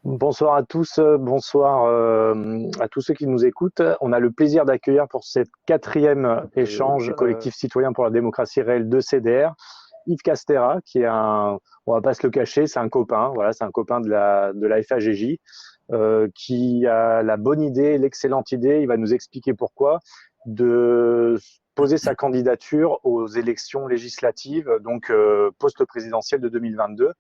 Bonsoir à tous, bonsoir à tous ceux qui nous écoutent. On a le plaisir d'accueillir pour cette quatrième échange collectif citoyen pour la démocratie réelle de CDR, Yves Castera, qui est on va pas se le cacher, c'est un copain, voilà, c'est un copain de la FAGJ, qui a la bonne idée, l'excellente idée, il va nous expliquer pourquoi, de poser sa candidature aux élections législatives, donc post-présidentielles de 2022.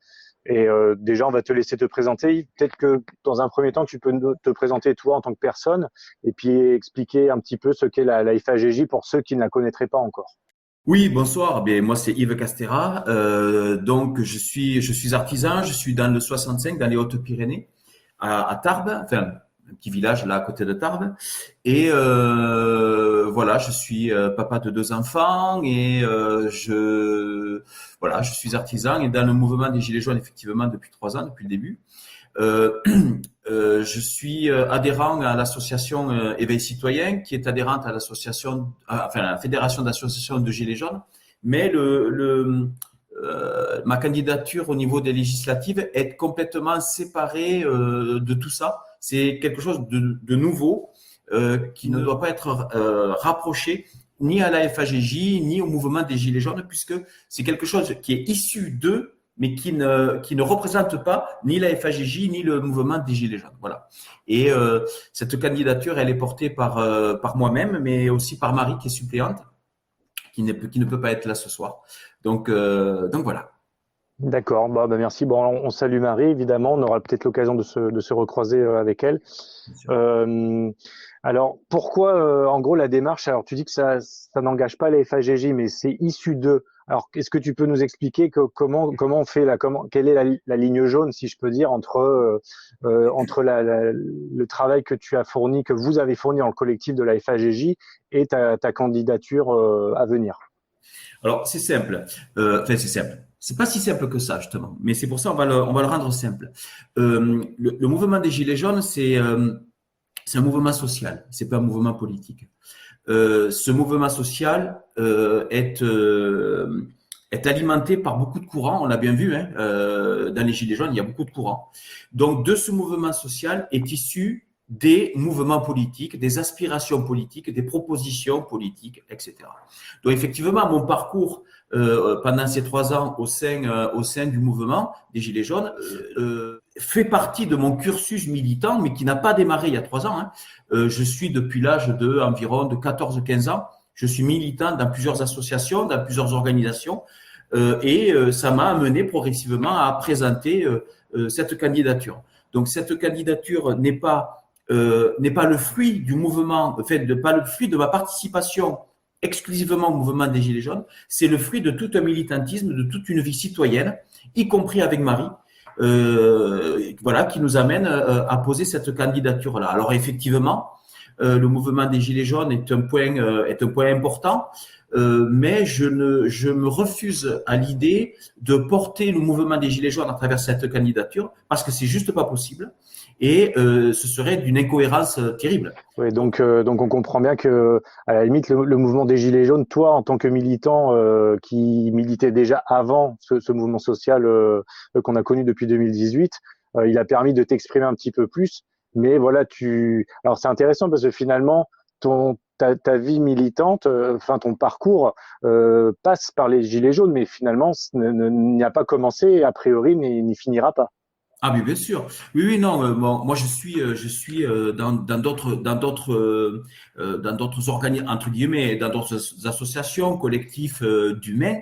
Et déjà, on va te laisser te présenter. Yves. Peut-être que dans un premier temps, tu peux te présenter toi en tant que personne et puis expliquer un petit peu ce qu'est la FAGJ pour ceux qui ne la connaîtraient pas encore. Oui, bonsoir. Bien, moi, c'est Yves Castera. Donc, je suis artisan. Je suis dans le 65, dans les Hautes-Pyrénées, à Tarbes, enfin, un petit village là à côté de Tarbes. Et voilà, je suis papa de 2 enfants et voilà, je suis artisan et dans le mouvement des Gilets jaunes, effectivement, depuis 3 ans, depuis le début. Euh, je suis adhérent à l'association Éveil Citoyen, qui est adhérente à l'association, enfin à la fédération d'associations de Gilets jaunes. Mais ma candidature au niveau des législatives est complètement séparée de tout ça. C'est quelque chose de nouveau qui ne doit pas être rapproché ni à la FAGJ ni au mouvement des Gilets jaunes, puisque c'est quelque chose qui est issu d'eux, mais qui ne représente pas ni la FAGJ ni le mouvement des Gilets jaunes. Voilà. Et cette candidature, elle est portée par moi-même, mais aussi par Marie, qui est suppléante, qui ne peut pas être là ce soir. Donc voilà. D'accord, bah, merci. Bon, on salue Marie, évidemment. On aura peut-être l'occasion de se recroiser avec elle. Alors, pourquoi, en gros, la démarche? Alors, tu dis que ça n'engage pas la FAGJ, mais c'est issu d'eux. Alors, est-ce que tu peux nous expliquer comment on fait quelle est la ligne jaune, si je peux dire, entre le travail que tu as fourni, que vous avez fourni en collectif de la FAGJ et ta candidature à venir? Alors, c'est simple. Enfin, c'est simple. C'est pas si simple que ça, justement. Mais c'est pour ça on va le rendre simple. Le mouvement des Gilets jaunes, c'est un mouvement social. C'est pas un mouvement politique. Ce mouvement social est alimenté par beaucoup de courants. On l'a bien vu, hein, dans les Gilets jaunes, il y a beaucoup de courants. Donc, de ce mouvement social est issu des mouvements politiques, des aspirations politiques, des propositions politiques, etc. Donc, effectivement, mon parcours pendant ces 3 ans au sein du mouvement des Gilets jaunes fait partie de mon cursus militant, mais qui n'a pas démarré il y a 3 ans. Hein. Je suis depuis l'âge environ de 14-15 ans. Je suis militant dans plusieurs associations, dans plusieurs organisations, et ça m'a amené progressivement à présenter cette candidature. Donc, cette candidature n'est pas le fruit du mouvement, pas le fruit de ma participation exclusivement au mouvement des Gilets jaunes, c'est le fruit de tout un militantisme, de toute une vie citoyenne, y compris avec Marie, voilà, qui nous amène à poser cette candidature-là. Alors effectivement, le mouvement des Gilets jaunes est un point important, mais je me refuse à l'idée de porter le mouvement des Gilets jaunes à travers cette candidature, parce que c'est juste pas possible. Et ce serait d'une incohérence terrible. Oui, donc on comprend bien que, à la limite, le mouvement des Gilets jaunes, toi, en tant que militant qui militait déjà avant ce mouvement social qu'on a connu depuis 2018, il a permis de t'exprimer un petit peu plus. Mais voilà, alors c'est intéressant parce que finalement, ta vie militante, enfin ton parcours passe par les Gilets jaunes, mais finalement, n'y a pas commencé et a priori n'y finira pas. Ah oui, bien sûr. Oui, oui, non. Bon, moi, je suis dans d'autres organismes entre guillemets, dans d'autres associations, collectifs d'humains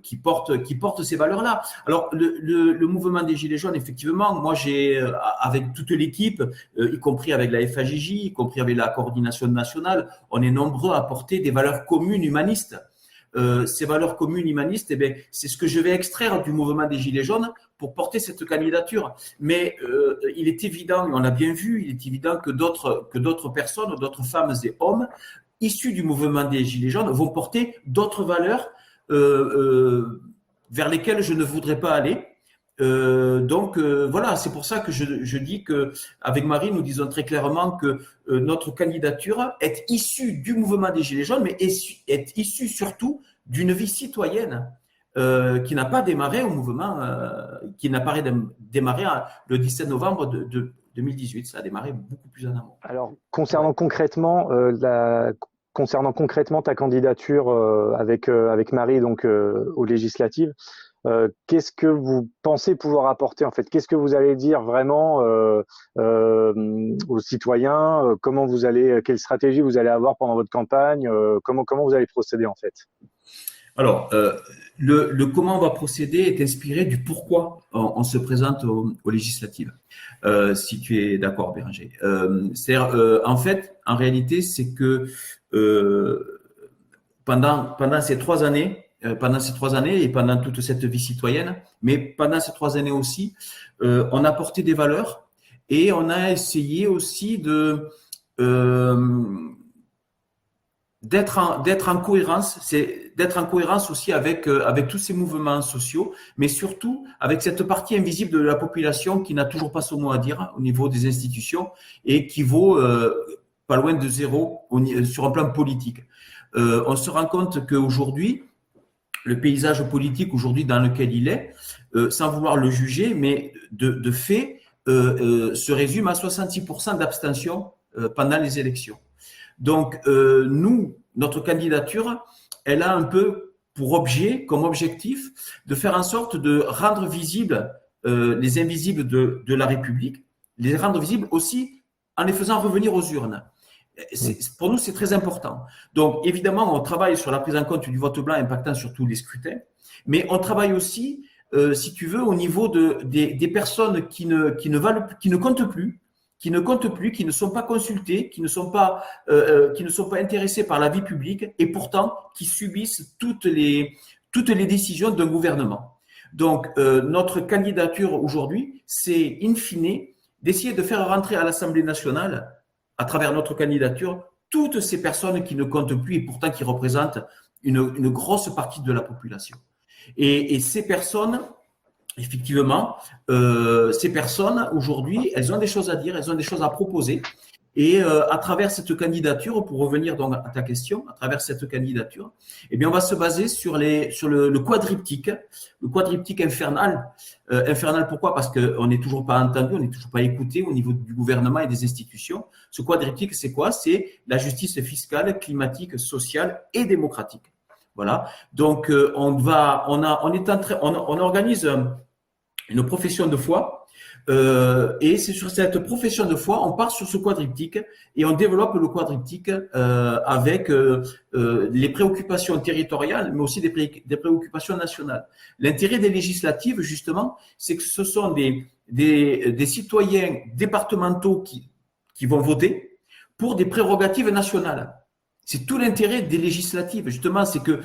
qui portent ces valeurs-là. Alors, le mouvement des Gilets jaunes, effectivement, moi, j'ai avec toute l'équipe, y compris avec la FAGJ, y compris avec la coordination nationale, on est nombreux à porter des valeurs communes humanistes. Ces valeurs communes humanistes, eh bien, c'est ce que je vais extraire du mouvement des Gilets jaunes pour porter cette candidature. Mais il est évident, on l'a bien vu, il est évident que d'autres personnes, d'autres femmes et hommes issus du mouvement des Gilets jaunes vont porter d'autres valeurs vers lesquelles je ne voudrais pas aller. Donc voilà, c'est pour ça que je dis que avec Marie, nous disons très clairement que notre candidature est issue du mouvement des Gilets jaunes, mais est issue surtout d'une vie citoyenne qui n'a pas démarré au mouvement, qui n'a pas démarré le 17 novembre de 2018. Ça a démarré beaucoup plus en amont. Alors, concernant concrètement ta candidature avec Marie donc aux législatives, qu'est-ce que vous pensez pouvoir apporter en fait? Qu'est-ce que vous allez dire vraiment aux citoyens? Quelle stratégie vous allez avoir pendant votre campagne? Comment vous allez procéder en fait? Alors, le comment on va procéder est inspiré du pourquoi on se présente aux législatives. Si tu es d'accord, Béranger. C'est-à-dire, en fait, en réalité, c'est que pendant ces 3 années, et pendant toute cette vie citoyenne, mais pendant ces 3 années aussi, on a porté des valeurs et on a essayé aussi d'être en cohérence, c'est d'être en cohérence aussi avec tous ces mouvements sociaux, mais surtout avec cette partie invisible de la population qui n'a toujours pas son mot à dire au niveau des institutions et qui vaut pas loin de zéro sur un plan politique. On se rend compte qu'aujourd'hui, le paysage politique aujourd'hui dans lequel il est, sans vouloir le juger, mais de fait, se résume à 66% d'abstention pendant les élections. Donc, notre candidature, elle a un peu comme objectif, de faire en sorte de rendre visibles les invisibles de la République, les rendre visibles aussi en les faisant revenir aux urnes. Pour nous, c'est très important. Donc, évidemment, on travaille sur la prise en compte du vote blanc impactant sur tous les scrutins, mais on travaille aussi, si tu veux, au niveau des personnes qui ne comptent plus, qui ne sont pas consultées, qui ne sont pas intéressées par la vie publique et pourtant qui subissent toutes les décisions d'un gouvernement. Donc, notre candidature aujourd'hui, c'est in fine d'essayer de faire rentrer à l'Assemblée nationale, à travers notre candidature, toutes ces personnes qui ne comptent plus et pourtant qui représentent une grosse partie de la population. Et ces personnes, effectivement, ces personnes, aujourd'hui, elles ont des choses à dire, elles ont des choses à proposer. Et à travers cette candidature, pour revenir donc à ta question, à travers cette candidature, eh bien, on va se baser sur le quadriptyque infernal. Infernal, pourquoi? Parce qu'on n'est toujours pas entendu, on n'est toujours pas écouté au niveau du gouvernement et des institutions. Ce quadriptyque, c'est quoi? C'est la justice fiscale, climatique, sociale et démocratique. Voilà. Donc, on organise une profession de foi. Et c'est sur cette profession de foi, on part sur ce quadriptyque et on développe le quadriptyque avec les préoccupations territoriales, mais aussi des préoccupations nationales. L'intérêt des législatives, justement, c'est que ce sont des citoyens départementaux qui vont voter pour des prérogatives nationales. C'est tout l'intérêt des législatives, justement, c'est que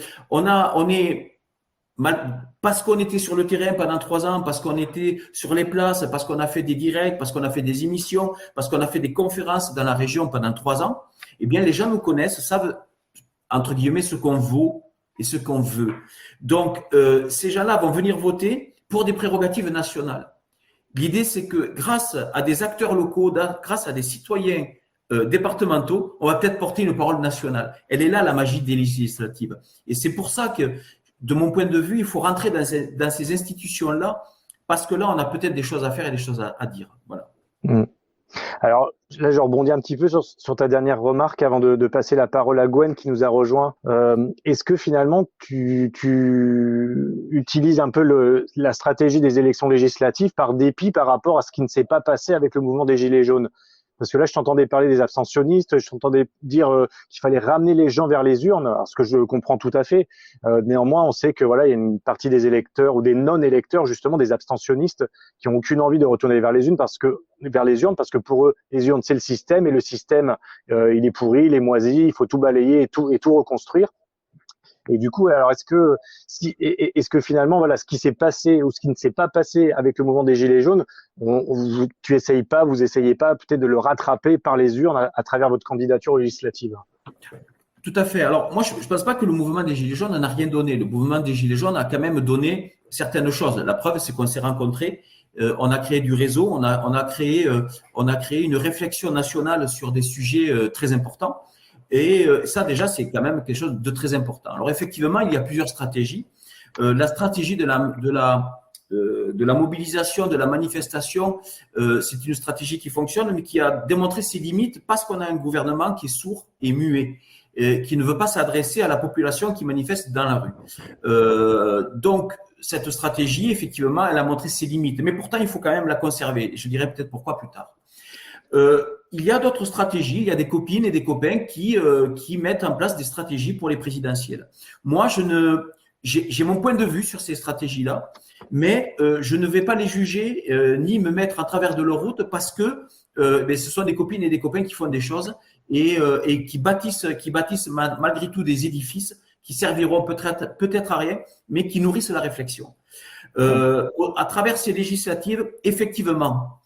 parce qu'on était sur le terrain pendant 3 ans, parce qu'on était sur les places, parce qu'on a fait des directs, parce qu'on a fait des émissions, parce qu'on a fait des conférences dans la région pendant 3 ans, eh bien, les gens nous connaissent, savent, entre guillemets, ce qu'on vaut et ce qu'on veut. Donc, ces gens-là vont venir voter pour des prérogatives nationales. L'idée, c'est que grâce à des acteurs locaux, grâce à des citoyens départementaux, on va peut-être porter une parole nationale. Elle est là, la magie des législatives. Et c'est pour ça que, de mon point de vue, il faut rentrer dans ces institutions-là parce que là, on a peut-être des choses à faire et des choses à dire. Voilà. Alors là, je rebondis un petit peu sur ta dernière remarque avant de passer la parole à Gwen qui nous a rejoint. Est-ce que finalement, tu utilises un peu la stratégie des élections législatives par dépit par rapport à ce qui ne s'est pas passé avec le mouvement des Gilets jaunes? Parce que là, je t'entendais parler des abstentionnistes, je t'entendais dire qu'il fallait ramener les gens vers les urnes, alors ce que je comprends tout à fait. Néanmoins, on sait que voilà, il y a une partie des électeurs ou des non-électeurs, justement, des abstentionnistes, qui ont aucune envie de retourner vers les urnes parce que pour eux, les urnes c'est le système et le système, il est pourri, il est moisi, il faut tout balayer et tout reconstruire. Et du coup, alors est-ce que finalement, voilà, ce qui s'est passé ou ce qui ne s'est pas passé avec le mouvement des Gilets jaunes, vous essayez pas peut-être de le rattraper par les urnes à travers votre candidature législative? Tout à fait. Alors, moi, je ne pense pas que le mouvement des Gilets jaunes n'a rien donné. Le mouvement des Gilets jaunes a quand même donné certaines choses. La preuve, c'est qu'on s'est rencontrés, on a créé du réseau, on a créé une réflexion nationale sur des sujets très importants. Et ça, déjà, c'est quand même quelque chose de très important. Alors, effectivement, il y a plusieurs stratégies. La stratégie de la mobilisation, de la manifestation, c'est une stratégie qui fonctionne, mais qui a démontré ses limites parce qu'on a un gouvernement qui est sourd et muet, et qui ne veut pas s'adresser à la population qui manifeste dans la rue. Donc, cette stratégie, effectivement, elle a montré ses limites. Mais pourtant, il faut quand même la conserver. Je dirais peut-être pourquoi plus tard. Il y a d'autres stratégies. Il y a des copines et des copains qui mettent en place des stratégies pour les présidentielles. Moi, j'ai mon point de vue sur ces stratégies-là, mais je ne vais pas les juger ni me mettre à travers de leur route parce que ce sont des copines et des copains qui font des choses et qui bâtissent malgré tout des édifices qui serviront peut-être à rien, mais qui nourrissent la réflexion. À travers ces législatives, effectivement,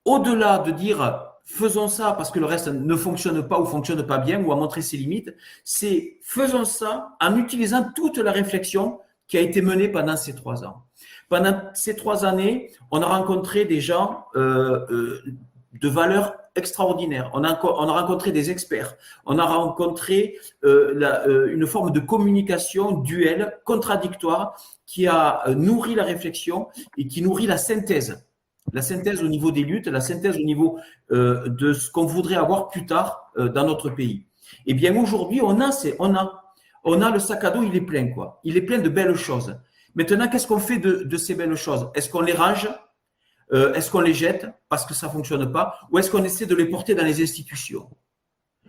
au-delà de dire faisons ça parce que le reste ne fonctionne pas ou fonctionne pas bien ou a montré ses limites, c'est faisons ça en utilisant toute la réflexion qui a été menée pendant ces 3 ans. Pendant ces 3 années, on a rencontré des gens de valeur extraordinaire. On a rencontré des experts. On a rencontré une forme de communication duelle, contradictoire, qui a nourri la réflexion et qui nourrit la synthèse. La synthèse au niveau des luttes, la synthèse au niveau de ce qu'on voudrait avoir plus tard dans notre pays. Eh bien, aujourd'hui, on a le sac à dos, il est plein, quoi. Il est plein de belles choses. Maintenant, qu'est-ce qu'on fait de ces belles choses? Est-ce qu'on les range? Est-ce qu'on les jette parce que ça ne fonctionne pas? Ou est-ce qu'on essaie de les porter dans les institutions?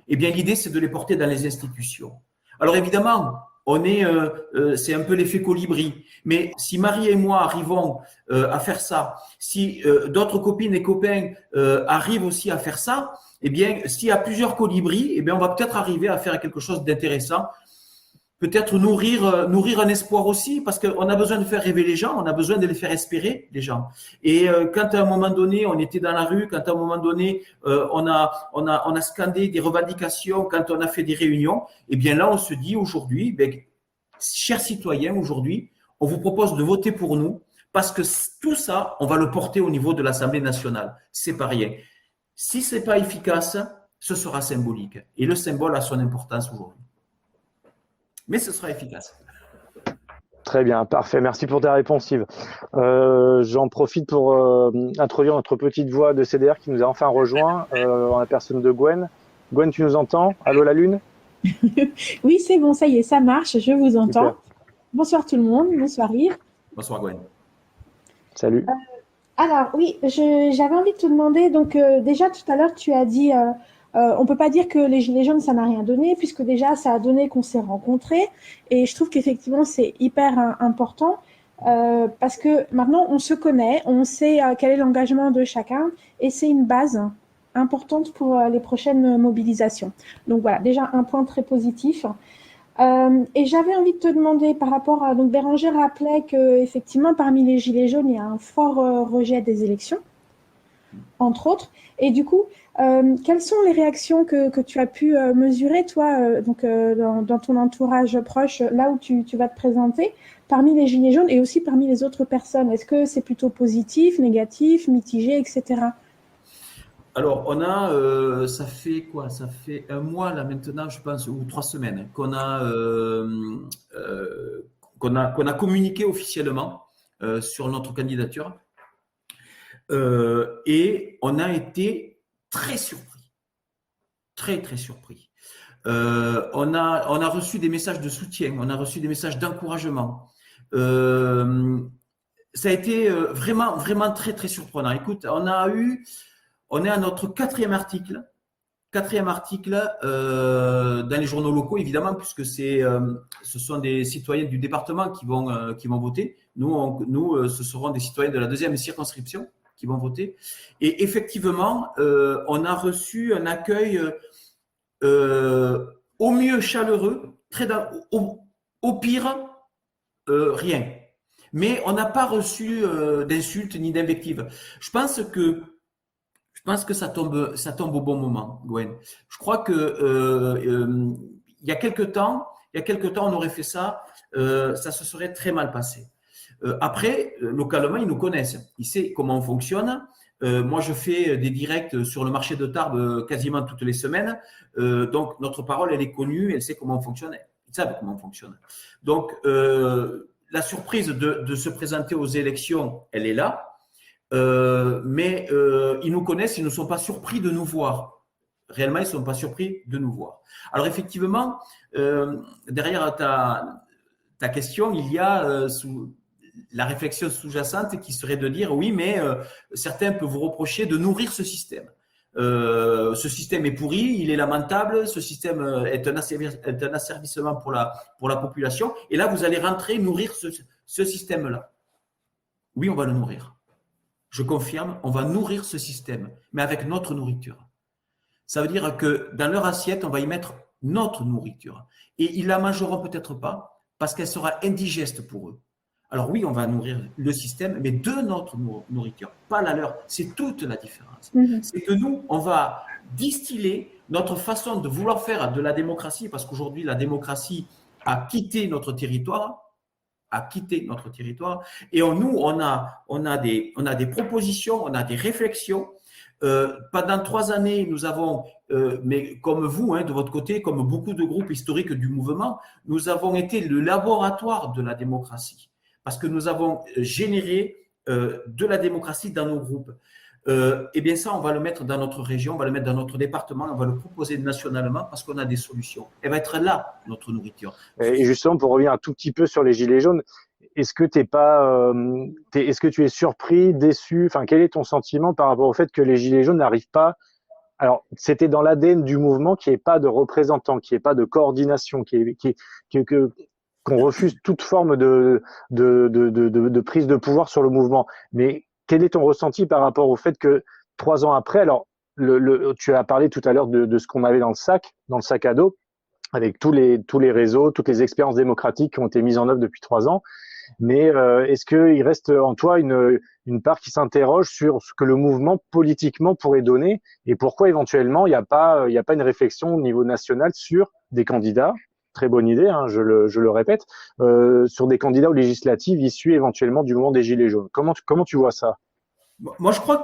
Eh bien, l'idée, c'est de les porter dans les institutions. Alors, évidemment, c'est un peu l'effet colibri. Mais si Marie et moi arrivons à faire ça, si d'autres copines et copains arrivent aussi à faire ça, eh bien, s'il y a plusieurs colibris, eh bien, on va peut-être arriver à faire quelque chose d'intéressant. Peut-être nourrir un espoir aussi, parce qu'on a besoin de faire rêver les gens, on a besoin de les faire espérer, les gens. Et quand à un moment donné, on était dans la rue, quand à un moment donné, on a scandé des revendications, quand on a fait des réunions, eh bien là, on se dit aujourd'hui, chers citoyens, aujourd'hui, on vous propose de voter pour nous, parce que tout ça, on va le porter au niveau de l'Assemblée nationale. C'est pas rien. Si c'est pas efficace, ce sera symbolique. Et le symbole a son importance aujourd'hui. Mais ce sera efficace. Très bien, parfait. Merci pour ta réponse, Yves. J'en profite pour introduire notre petite voix de CDR qui nous a enfin rejoint en la personne de Gwen. Gwen, tu nous entends? Allô, la Lune? Oui, c'est bon, ça y est, ça marche, je vous entends. Super. Bonsoir tout le monde, bonsoir Yves. Bonsoir Gwen. Salut. Alors oui, j'avais envie de te demander, donc déjà tout à l'heure tu as dit... on ne peut pas dire que les Gilets jaunes, ça n'a rien donné, puisque déjà, ça a donné qu'on s'est rencontrés. Et je trouve qu'effectivement, c'est hyper important parce que maintenant, on se connaît, on sait quel est l'engagement de chacun et c'est une base importante pour les prochaines mobilisations. Donc voilà, déjà un point très positif. Et j'avais envie de te demander par rapport à… Donc Béranger rappelait qu'effectivement, parmi les Gilets jaunes, il y a un fort rejet des élections, entre autres. Et du coup, quelles sont les réactions que tu as pu mesurer, toi, dans ton entourage proche, là où tu vas te présenter, parmi les Gilets jaunes et aussi parmi les autres personnes? Est-ce que c'est plutôt positif, négatif, mitigé, etc.? Alors, ça fait quoi? Ça fait un mois là maintenant, je pense, ou 3 semaines, qu'on a communiqué officiellement sur notre candidature. Et on a été très surpris, très très surpris. On a reçu des messages de soutien, on a reçu des messages d'encouragement. Ça a été vraiment vraiment très très surprenant. Écoute, on est à notre quatrième article dans les journaux locaux, évidemment, puisque ce sont des citoyens du département qui vont voter. Nous, ce seront des citoyens de la 2e circonscription qui vont voter. Et effectivement, on a reçu un accueil au mieux chaleureux, au pire, rien. Mais on n'a pas reçu d'insultes ni d'invectives. Je pense que ça tombe au bon moment, Gwen. Je crois que il y a quelque temps, on aurait fait ça, ça se serait très mal passé. Après, localement, ils nous connaissent. Ils savent comment on fonctionne. Moi, je fais des directs sur le marché de Tarbes quasiment toutes les semaines. Donc, notre parole, elle est connue, elle sait comment on fonctionne. Ils savent comment on fonctionne. Donc, la surprise de se présenter aux élections, elle est là. Mais ils nous connaissent, ils ne sont pas surpris de nous voir. Réellement, ils ne sont pas surpris de nous voir. Alors, effectivement, derrière ta question, il y a la réflexion sous-jacente qui serait de dire oui, mais certains peuvent vous reprocher de nourrir ce système. Ce système est pourri, il est lamentable, ce système est un asservissement pour la population. Et là, vous allez rentrer nourrir ce système-là. Oui, on va le nourrir. Je confirme, on va nourrir ce système, mais avec notre nourriture. Ça veut dire que dans leur assiette, on va y mettre notre nourriture. Et ils la mangeront peut-être pas parce qu'elle sera indigeste pour eux. Alors oui, on va nourrir le système, mais de notre nourriture, pas la leur. C'est toute la différence. C'est que nous, on va distiller notre façon de vouloir faire de la démocratie, parce qu'aujourd'hui, la démocratie a quitté notre territoire, et nous, on a des propositions, on a des réflexions. Pendant 3 années, nous avons, mais comme vous, de votre côté, comme beaucoup de groupes historiques du mouvement, nous avons été le laboratoire de la démocratie. Parce que nous avons généré de la démocratie dans nos groupes. Eh bien ça, on va le mettre dans notre région, on va le mettre dans notre département, on va le proposer nationalement parce qu'on a des solutions. Elle va être là, notre nourriture. Et justement, pour revenir un tout petit peu sur les Gilets jaunes, est-ce que est-ce que tu es surpris, déçu? Enfin, quel est ton sentiment par rapport au fait que les Gilets jaunes n'arrivent pas? Alors, c'était dans l'ADN du mouvement qu'il n'y ait pas de représentants, qu'il n'y ait pas de coordination, qu'on refuse toute forme de prise de pouvoir sur le mouvement. Mais quel est ton ressenti par rapport au fait que 3 ans après, alors tu as parlé tout à l'heure de ce qu'on avait dans le sac à dos, avec tous les réseaux, toutes les expériences démocratiques qui ont été mises en œuvre depuis 3 ans. Mais est-ce qu'il reste en toi une part qui s'interroge sur ce que le mouvement politiquement pourrait donner et pourquoi éventuellement il n'y a pas une réflexion au niveau national sur des candidats? Très bonne idée, je le répète, sur des candidats aux législatives issus éventuellement du mouvement des Gilets jaunes. Comment tu vois ça? Moi, je crois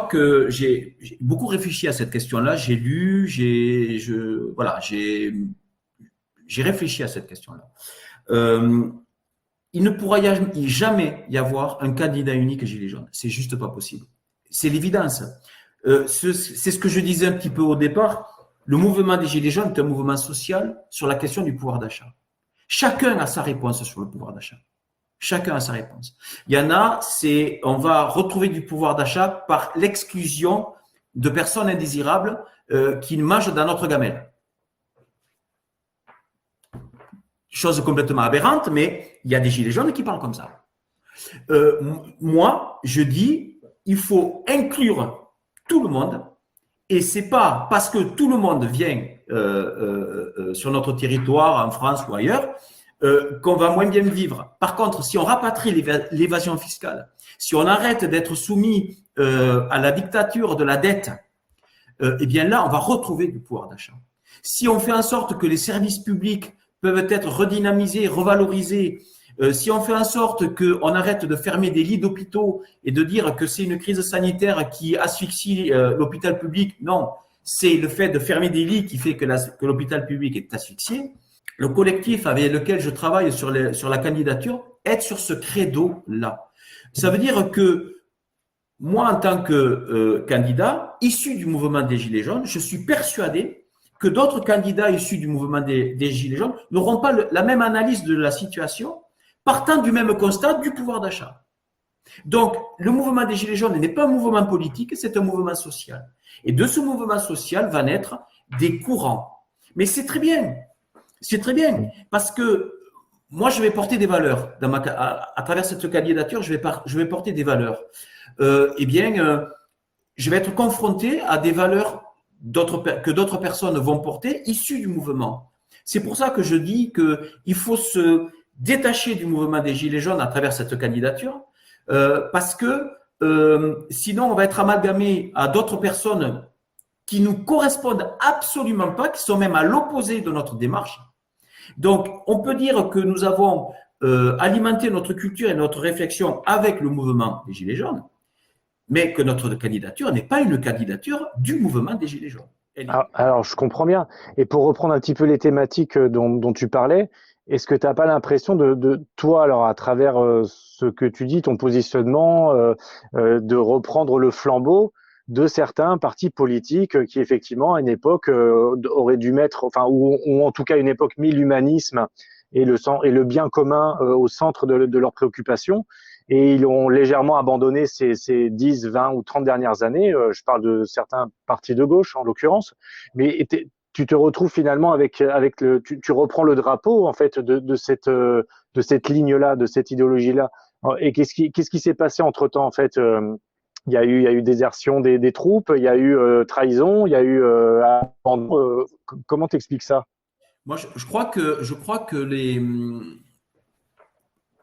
que j'ai beaucoup réfléchi à cette question-là. J'ai lu, j'ai réfléchi à cette question-là. Il ne pourra jamais y avoir un candidat unique Gilets jaunes. C'est juste pas possible. C'est l'évidence. C'est ce que je disais un petit peu au départ. Le mouvement des Gilets jaunes est un mouvement social sur la question du pouvoir d'achat. Chacun a sa réponse sur le pouvoir d'achat. Chacun a sa réponse. Il y en a, on va retrouver du pouvoir d'achat par l'exclusion de personnes indésirables qui mangent dans notre gamelle. Chose complètement aberrante, mais il y a des Gilets jaunes qui parlent comme ça. Moi, je dis, il faut inclure tout le monde. Et c'est pas parce que tout le monde vient sur notre territoire, en France ou ailleurs, qu'on va moins bien vivre. Par contre, si on rapatrie l'évasion fiscale, si on arrête d'être soumis à la dictature de la dette, eh bien là, on va retrouver du pouvoir d'achat. Si on fait en sorte que les services publics peuvent être redynamisés, revalorisés, si on fait en sorte qu'on arrête de fermer des lits d'hôpitaux et de dire que c'est une crise sanitaire qui asphyxie l'hôpital public, non, c'est le fait de fermer des lits qui fait que l'hôpital public est asphyxié. Le collectif avec lequel je travaille sur la candidature est sur ce credo-là. Ça veut dire que moi, en tant que candidat, issu du mouvement des Gilets jaunes, je suis persuadé que d'autres candidats issus du mouvement des Gilets jaunes n'auront pas la même analyse de la situation partant du même constat du pouvoir d'achat. Donc, le mouvement des Gilets jaunes n'est pas un mouvement politique, c'est un mouvement social. Et de ce mouvement social va naître des courants. Mais c'est très bien. C'est très bien. Parce que moi, je vais porter des valeurs. À travers cette candidature, je vais porter des valeurs. Je vais être confronté à des valeurs que d'autres personnes vont porter issues du mouvement. C'est pour ça que je dis qu'il faut se détacher du mouvement des Gilets jaunes à travers cette candidature, parce que sinon on va être amalgamé à d'autres personnes qui nous correspondent absolument pas, qui sont même à l'opposé de notre démarche. Donc, on peut dire que nous avons alimenté notre culture et notre réflexion avec le mouvement des Gilets jaunes, mais que notre candidature n'est pas une candidature du mouvement des Gilets jaunes. Alors, je comprends bien. Et pour reprendre un petit peu les thématiques dont tu parlais, est-ce que tu n'as pas l'impression de toi, alors à travers ce que tu dis, ton positionnement, de reprendre le flambeau de certains partis politiques qui, effectivement, à une époque, auraient dû mettre, enfin, ou en tout cas une époque mis l'humanisme et le bien commun au centre de leurs préoccupations, et ils ont légèrement abandonné ces 10, 20 ou 30 dernières années. Je parle de certains partis de gauche, en l'occurrence, mais tu te retrouves finalement tu reprends le drapeau en fait de cette ligne-là, de cette idéologie-là. Et qu'est-ce qui s'est passé entre-temps en fait? Il y a eu désertion des troupes, il y a eu trahison, il y a eu abandon. Comment t'expliques ça? Moi, je crois que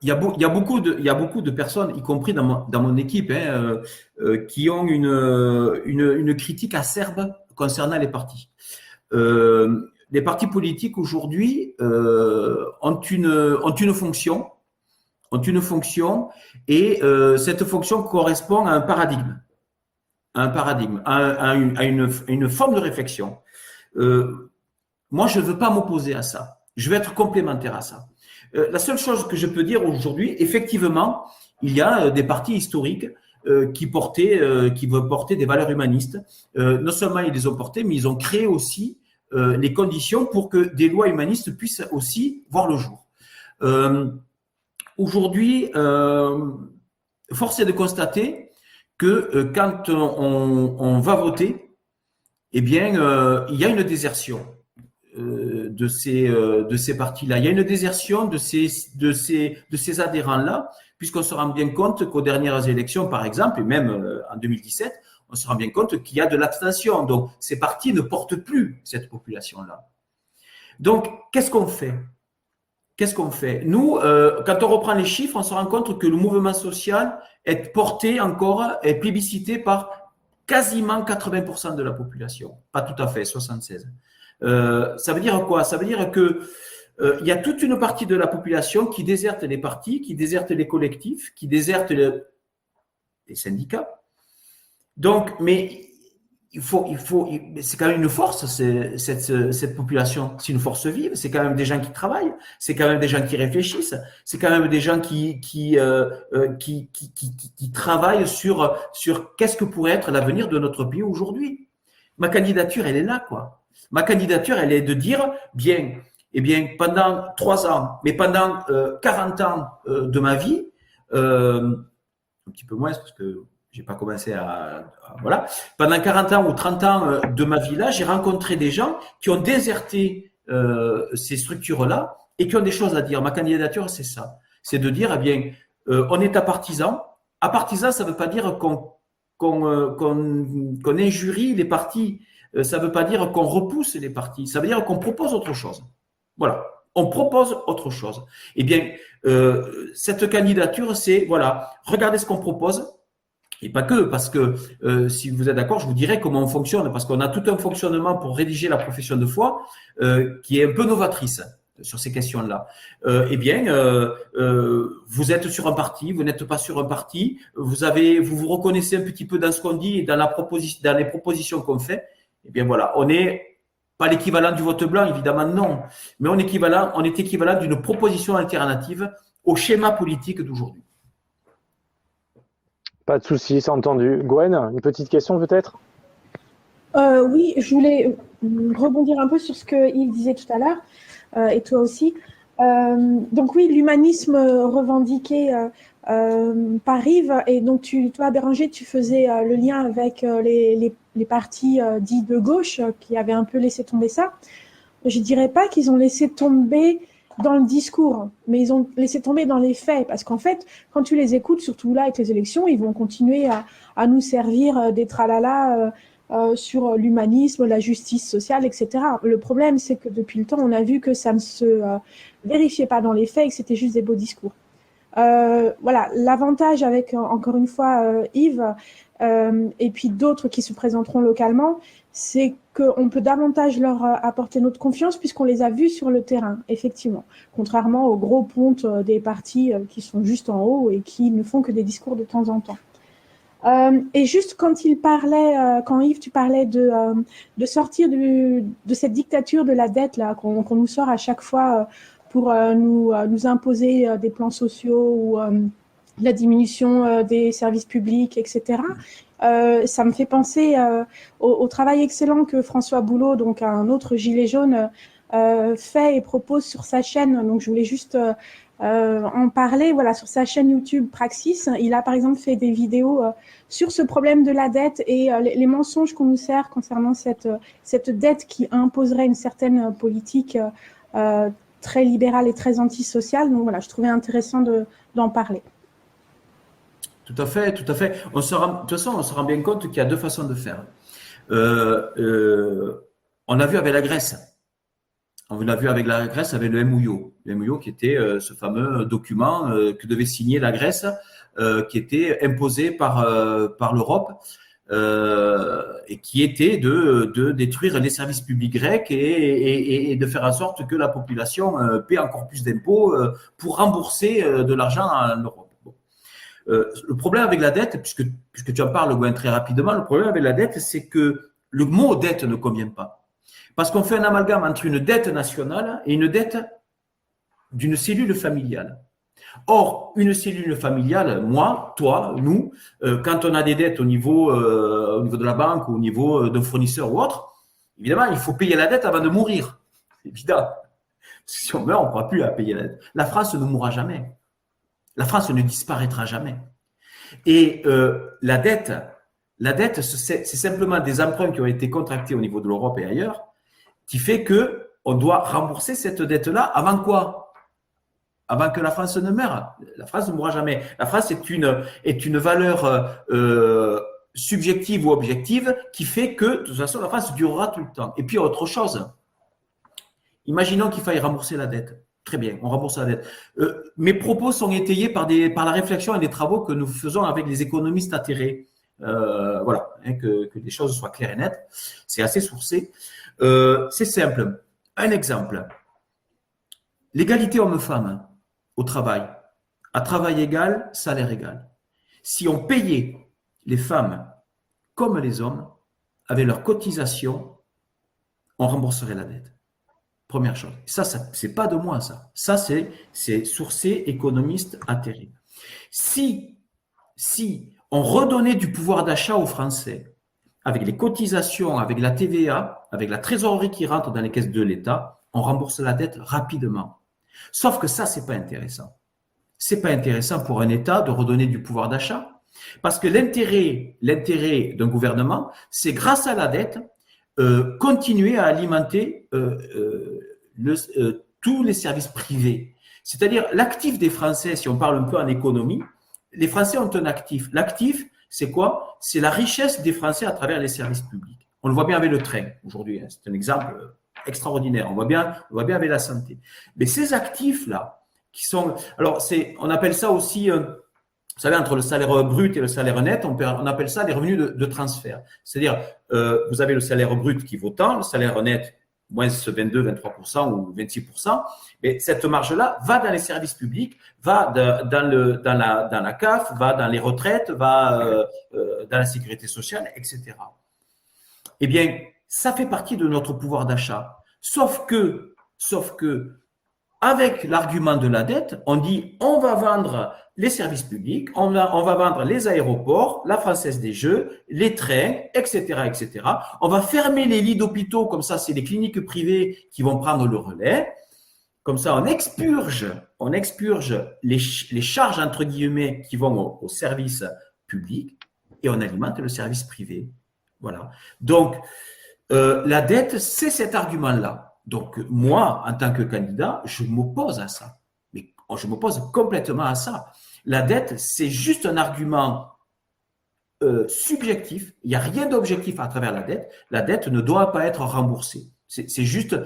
il y a beaucoup de personnes, y compris dans mon équipe, qui ont une critique acerbe concernant les partis. Les partis politiques aujourd'hui ont une fonction, et cette fonction correspond à un paradigme, à une forme de réflexion. Moi, je ne veux pas m'opposer à ça. Je vais être complémentaire à ça. La seule chose que je peux dire aujourd'hui, effectivement, il y a des partis historiques qui veulent porter des valeurs humanistes. Non seulement ils les ont portées, mais ils ont créé aussi les conditions pour que des lois humanistes puissent aussi voir le jour. Aujourd'hui, force est de constater que quand on va voter, eh bien, il y a une désertion de ces partis-là. Il y a une désertion de ces adhérents-là, puisqu'on se rend bien compte qu'aux dernières élections, par exemple, et même en 2017, on se rend bien compte qu'il y a de l'abstention. Donc, ces partis ne portent plus cette population-là. Donc, qu'est-ce qu'on fait? Nous, quand on reprend les chiffres, on se rend compte que le mouvement social est porté encore, est plébiscité par quasiment 80% de la population. Pas tout à fait, 76%. Ça veut dire quoi? Ça veut dire que il y a toute une partie de la population qui déserte les partis, qui déserte les collectifs, qui déserte les syndicats. Donc, mais c'est quand même une force, cette population. C'est une force vive. C'est quand même des gens qui travaillent. C'est quand même des gens qui réfléchissent. C'est quand même des gens qui travaillent sur qu'est-ce que pourrait être l'avenir de notre pays aujourd'hui. Ma candidature, elle est là, quoi. Ma candidature, elle est de dire, pendant 3 ans, mais pendant 40 ans de ma vie, un petit peu moins parce que j'ai pas commencé voilà. Pendant 40 ans ou 30 ans de ma vie là, j'ai rencontré des gens qui ont déserté ces structures-là et qui ont des choses à dire. Ma candidature, c'est ça. C'est de dire, on est à partisan. À partisan, ça veut pas dire qu'on injurie les partis. Ça veut pas dire qu'on repousse les partis. Ça veut dire qu'on propose autre chose. Voilà. On propose autre chose. Cette candidature, c'est, voilà, regardez ce qu'on propose. Et pas que, parce que si vous êtes d'accord, je vous dirai comment on fonctionne, parce qu'on a tout un fonctionnement pour rédiger la profession de foi qui est un peu novatrice sur ces questions-là. Vous êtes sur un parti, vous n'êtes pas sur un parti, vous vous reconnaissez un petit peu dans ce qu'on dit et dans les propositions qu'on fait. Eh bien voilà, on n'est pas l'équivalent du vote blanc, évidemment non, mais on est équivalent d'une proposition alternative au schéma politique d'aujourd'hui. Pas de souci, c'est entendu. Gwen, une petite question peut-être? Oui, je voulais rebondir un peu sur ce que Yves disait tout à l'heure, et toi aussi. Donc oui, l'humanisme revendiqué par Yves, et donc toi, Béranger, tu faisais le lien avec les partis dits de gauche qui avaient un peu laissé tomber ça. Je dirais pas qu'ils ont laissé tomber dans le discours, mais ils ont laissé tomber dans les faits, parce qu'en fait, quand tu les écoutes, surtout là avec les élections, ils vont continuer à nous servir des tralala sur l'humanisme, la justice sociale, etc. Le problème, c'est que depuis le temps, on a vu que ça ne se vérifiait pas dans les faits et que c'était juste des beaux discours. Voilà, l'avantage avec, encore une fois, Yves, et puis d'autres qui se présenteront localement, c'est qu'on peut davantage leur apporter notre confiance puisqu'on les a vus sur le terrain, effectivement. Contrairement aux gros pontes des partis qui sont juste en haut et qui ne font que des discours de temps en temps. Et juste quand il parlait, quand Yves, tu parlais de sortir de cette dictature de la dette là qu'on nous sort à chaque fois pour nous imposer des plans sociaux ou la diminution des services publics, etc. Ça me fait penser au travail excellent que François Boulot, donc un autre gilet jaune, fait et propose sur sa chaîne. Donc, je voulais juste en parler. Voilà, sur sa chaîne YouTube Praxis, il a par exemple fait des vidéos sur ce problème de la dette et les mensonges qu'on nous sert concernant cette dette qui imposerait une certaine politique très libérale et très antisociale. Donc voilà, je trouvais intéressant d'en parler. Tout à fait, tout à fait. De toute façon, on se rend bien compte qu'il y a deux façons de faire. On a vu avec la Grèce. On l'a vu avec la Grèce, avec le MOU. Le MOU qui était ce fameux document que devait signer la Grèce, qui était imposé par l'Europe et qui était de détruire les services publics grecs et de faire en sorte que la population paie encore plus d'impôts pour rembourser de l'argent à l'Europe. Le problème avec la dette, puisque tu en parles Gwen, très rapidement, le problème avec la dette, c'est que le mot dette ne convient pas. Parce qu'on fait un amalgame entre une dette nationale et une dette d'une cellule familiale. Or, une cellule familiale, moi, toi, nous, quand on a des dettes au niveau de la banque, au niveau d'un fournisseur ou autre, évidemment, il faut payer la dette avant de mourir. C'est évident. Si on meurt, on ne pourra plus la payer la dette. La France ne mourra jamais. La France ne disparaîtra jamais. Et la dette, c'est simplement des emprunts qui ont été contractés au niveau de l'Europe et ailleurs, qui fait qu'on doit rembourser cette dette-là avant quoi? Avant que la France ne meure. La France ne mourra jamais. La France est une valeur subjective ou objective qui fait que, de toute façon, la France durera tout le temps. Et puis, autre chose. Imaginons qu'il faille rembourser la dette. Très bien, on rembourse la dette. Mes propos sont étayés par la réflexion et des travaux que nous faisons avec les économistes atterrés. Voilà, hein, que les choses soient claires et nettes. C'est assez sourcé. C'est simple. Un exemple. L'égalité homme-femme au travail. À travail égal, salaire égal. Si on payait les femmes comme les hommes, avec leurs cotisations, on rembourserait la dette. Première chose. Ça c'est pas de moi, ça. Ça, c'est sourcé économiste atterré. Si on redonnait du pouvoir d'achat aux Français, avec les cotisations, avec la TVA, avec la trésorerie qui rentre dans les caisses de l'État, on rembourse la dette rapidement. Sauf que ça, c'est pas intéressant. C'est pas intéressant pour un État de redonner du pouvoir d'achat. Parce que l'intérêt d'un gouvernement, c'est grâce à la dette, continuer à alimenter tous les services privés. C'est-à-dire l'actif des Français, si on parle un peu en économie, les Français ont un actif. L'actif, c'est quoi? C'est la richesse des Français à travers les services publics. On le voit bien avec le train aujourd'hui, hein. C'est un exemple extraordinaire. On voit bien avec la santé. Mais ces actifs-là, qui sont… Alors, on appelle ça aussi… Vous savez, entre le salaire brut et le salaire net, on appelle ça les revenus de transfert. C'est-à-dire, vous avez le salaire brut qui vaut tant, le salaire net, moins 22, 23% ou 26%, mais cette marge-là va dans les services publics, va dans la CAF, va dans les retraites, va dans la sécurité sociale, etc. Eh bien, ça fait partie de notre pouvoir d'achat. Sauf que, avec l'argument de la dette, on dit on va vendre les services publics, on va vendre les aéroports, la Française des Jeux, les trains, etc., etc. On va fermer les lits d'hôpitaux, comme ça, c'est les cliniques privées qui vont prendre le relais. Comme ça, on expurge les charges, entre guillemets, qui vont au service public et on alimente le service privé. Voilà. Donc, la dette, c'est cet argument-là. Donc, moi, en tant que candidat, je m'oppose à ça. Mais je m'oppose complètement à ça. La dette, c'est juste un argument subjectif. Il n'y a rien d'objectif à travers la dette. La dette ne doit pas être remboursée. C'est juste